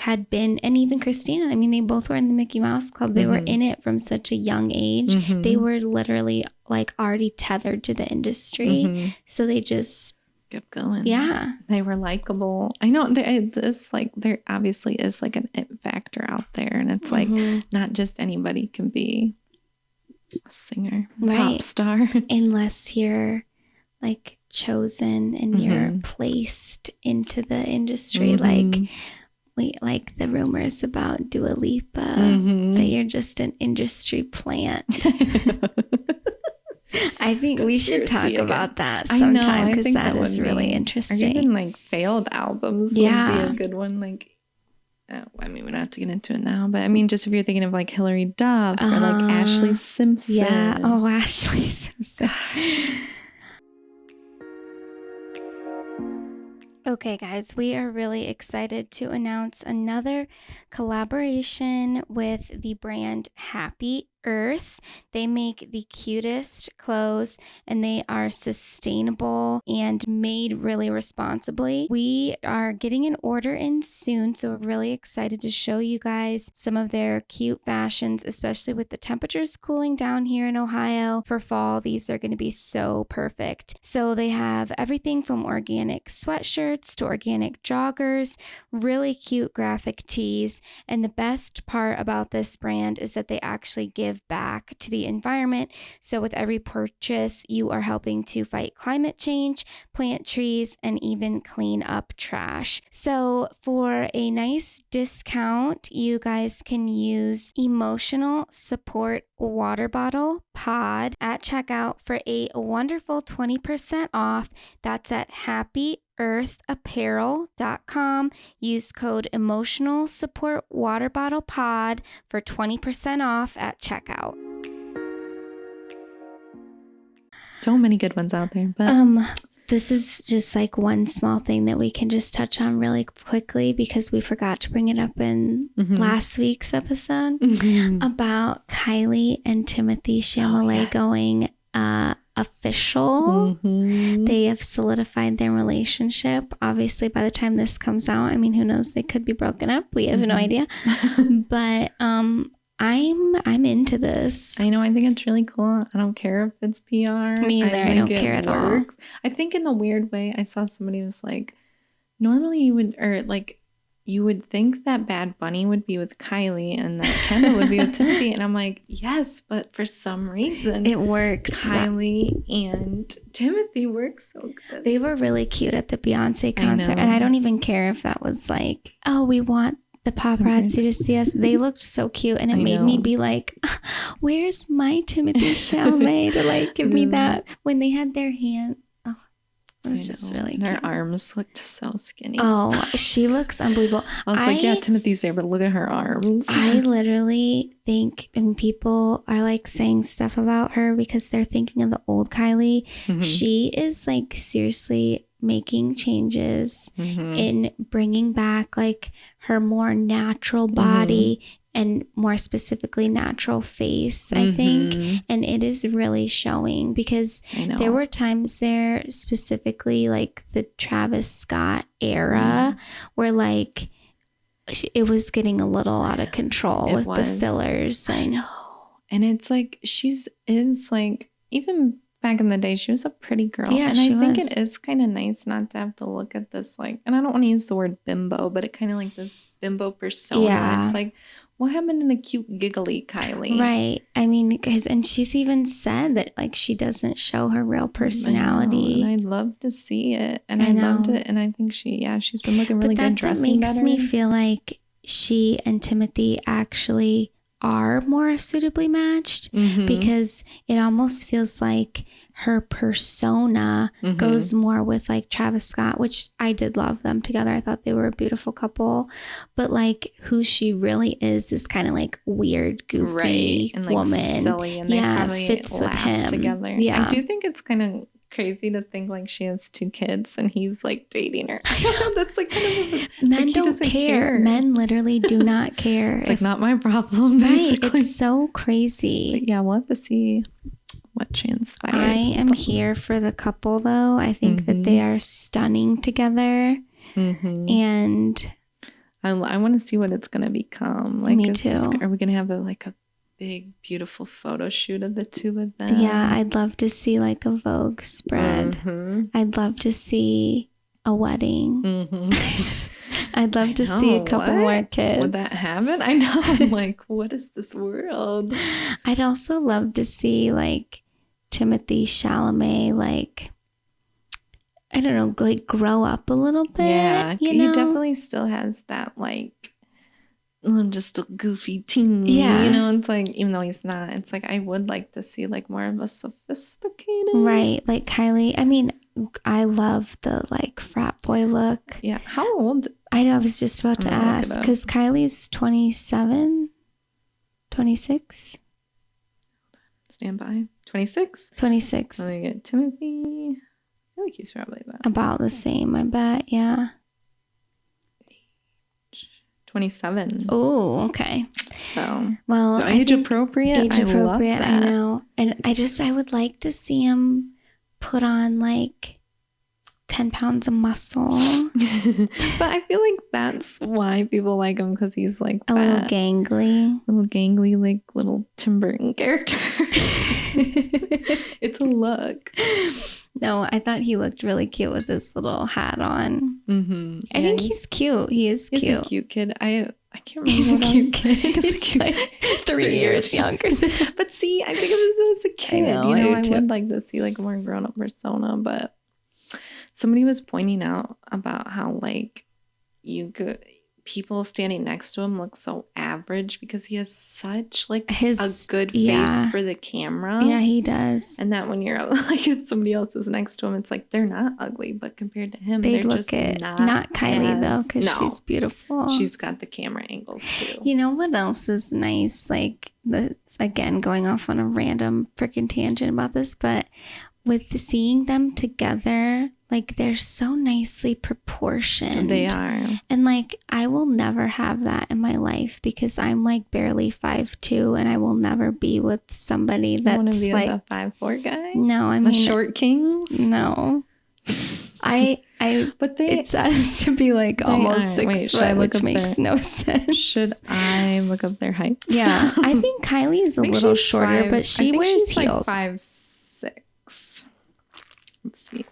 had been, and even Christina, I mean, they both were in the Mickey Mouse Club. They were in it from such a young age. They were literally like already tethered to the industry. So they just kept going. Yeah. They were likable. I know there obviously is like an it factor out there, and it's like not just anybody can be a singer, pop star. Unless you're like chosen and you're placed into the industry. Like the rumors about Dua Lipa, that you're just an industry plant. I think we should talk about that sometime, because that is really interesting. Or even like failed albums would be a good one. Like, I mean, we don't have to get into it now, but I mean, just if you're thinking of like Hilary Duff or like Ashley Simpson. Yeah. Oh, Ashley Simpson. Okay, guys, we are really excited to announce another collaboration with the brand Happy Earth. They make the cutest clothes, and they are sustainable and made really responsibly. We are getting an order in soon, so we're really excited to show you guys some of their cute fashions, especially with the temperatures cooling down here in Ohio. For fall, these are going to be so perfect. So they have everything from organic sweatshirts to organic joggers, really cute graphic tees, and the best part about this brand is that they actually give back to the environment. So with every purchase, you are helping to fight climate change, plant trees, and even clean up trash. So for a nice discount, you guys can use Emotional Support Water Bottle Pod at checkout for a wonderful 20% off. That's at happyearthapparel.com. Use code Emotional Support Water Bottle Pod for 20% off at checkout. So many good ones out there, but this is just like one small thing that we can just touch on really quickly, because we forgot to bring it up in last week's episode about Kylie and Timothée Chalamet going official. They have solidified their relationship. Obviously, by the time this comes out, I mean, who knows? They could be broken up. We have no idea. But I'm into this. I know. I think it's really cool. I don't care if it's PR. Me either. I don't care at all. I think in the weird way, I saw somebody was like, normally you would think that Bad Bunny would be with Kylie and that Kendall would be with Timothée. And I'm like, yes, but for some reason it works. Kylie and Timothée work so good. They were really cute at the Beyonce concert. And I don't even care if that was like, oh, we want the paparazzi to see us. They looked so cute, and it made me be like, where's my Timothée Chalamet to like give me that when they had their hand. Oh, it was just really cute. Her arms looked so skinny. Oh, she looks unbelievable. I was like, yeah, Timothy's there, but look at her arms. I literally think, and people are like saying stuff about her because they're thinking of the old Kylie. She is like seriously making changes in bringing back like her more natural body and more specifically natural face, I think. And it is really showing, because there were times there, specifically like the Travis Scott era, where like it was getting a little out of control with the fillers. I know. And it's like, is like, even back in the day, she was a pretty girl. Yeah, and I think it is kind of nice not to have to look at this, like, and I don't want to use the word bimbo, but it kind of like this bimbo persona. Yeah. It's like, what happened in the cute, giggly Kylie? Right. I mean, and she's even said that like she doesn't show her real personality. And I'd love to see it. And I loved it. And I think she's been looking really good, dressing better. But that makes me feel like she and Timothée actually are more suitably matched, because it almost feels like her persona goes more with like Travis Scott, which I did love them together. I thought they were a beautiful couple, but like who she really is kind of like weird, goofy and like woman. Silly, and they probably fits with him together. Yeah, I do think it's kind of crazy to think like she has 2 kids and he's like dating her. I don't know. That's like kind of men like, don't care. Men literally do not care. It's like not my problem. Basically. Right. It's so crazy. But yeah, we'll have to see what transpires. I am here for the couple though. I think that they are stunning together. And I want to see what it's gonna become. Like, me too. Are we gonna have a big, beautiful photo shoot of the 2 of them? Yeah, I'd love to see like a Vogue spread. I'd love to see a wedding. I'd love to see a couple more kids. Would that happen? I know. Like, what is this world? I'd also love to see like Timothée Chalamet, like, I don't know, like grow up a little bit. Yeah, he definitely still has that like just a goofy teen. Yeah, you know, it's like, even though he's not, it's like I would like to see like more of a sophisticated, right? Like Kylie. I mean, I love the like frat boy look. Yeah. How old? I was just about to ask because Kylie's 27, 26. Stand by. 26. 26. Let me get Timothée. I feel like he's probably about the same, I bet. Yeah. 27. Oh, okay. So, well, age appropriate. Age appropriate, I know. And I would like to see him put on like 10 pounds of muscle. But I feel like that's why people like him, because he's like a little gangly, like little Tim Burton character. It's a look. No, I thought he looked really cute with this little hat on. I think he's cute. He is cute. He's a cute kid. I can't remember. He's a cute kid. He's like 3 years younger. But see, I think of this as a kid. I would like to see like a more grown up persona. But somebody was pointing out about how like people standing next to him look so average because he has such like a good face for the camera. Yeah, he does. And that when you're like, if somebody else is next to him, it's like they're not ugly, but compared to him, they're just not Kylie though, because she's beautiful. She's got the camera angles too. You know what else is nice? Like, again, going off on a random freaking tangent about this, but with seeing them together, like they're so nicely proportioned. They are. And like I will never have that in my life because I'm like barely 5'2", and I will never be with somebody that's be like a 5'4" guy. No, I mean the short kings. No. But it says to be like almost 6 foot, which makes no sense. Should I look up their height? Yeah, I think Kylie is a little shorter, but she wears heels. Like 5'6". Let's see.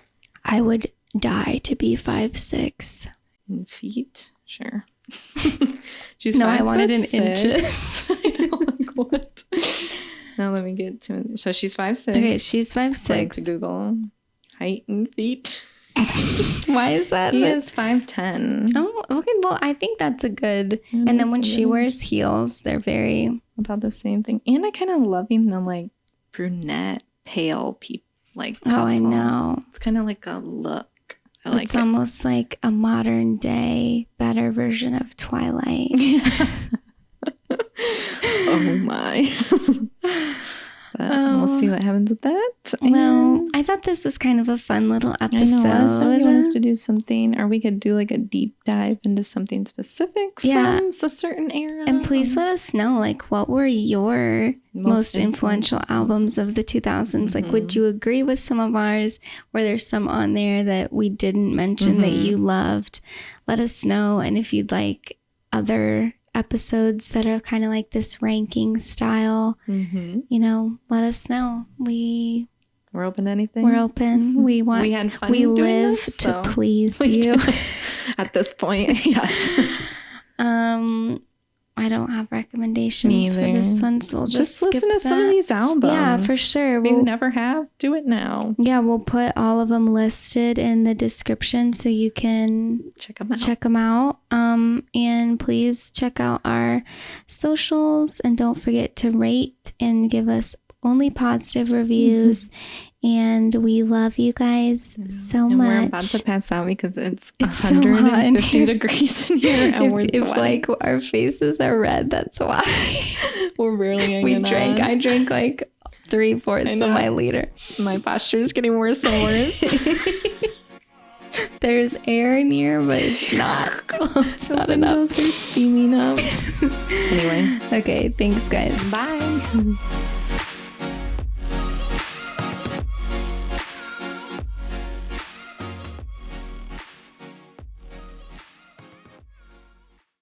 I would die to be 5'6". In feet? Sure. She's I wanted in inches. I know, like what? Now let me get to. So she's 5'6". Okay, she's 5'6". To Google height and feet. Why is that? He is 5'10". Oh, okay. Well, I think that's a good. And then when she wears heels, they're very about the same thing. And I kind of loving the like brunette, pale people. Like couple. Oh, I know. It's kind of like a look. I like it's almost like a modern day, better version of Twilight. Oh my. But we'll see what happens with that. Well, I thought this was kind of a fun little episode. I know. So you want us to do something, or we could do like a deep dive into something specific from a certain era. And please let us know, like, what were your most influential albums of the 2000s? Like, would you agree with some of ours? Were there some on there that we didn't mention that you loved? Let us know. And if you'd like other episodes that are kind of like this ranking style, you know, let us know. We're open to anything. We're open. We had fun. We live this, to please you. At this point, yes. I don't have recommendations for this one, so we'll just listen to some of these albums. Yeah, for sure. If you never have, do it now. Yeah, we'll put all of them listed in the description so you can check them out. And please check out our socials, and don't forget to rate and give us only positive reviews. And we love you guys so much. We're about to pass out because it's 150 degrees in here, and if like our faces are red, that's why. We're barely hanging on. I drank like 3/4 of my liter. My posture is getting worse and worse. There's air in here, but it's not. It's not enough. Those are steaming up. Anyway. Okay, thanks, guys. Bye.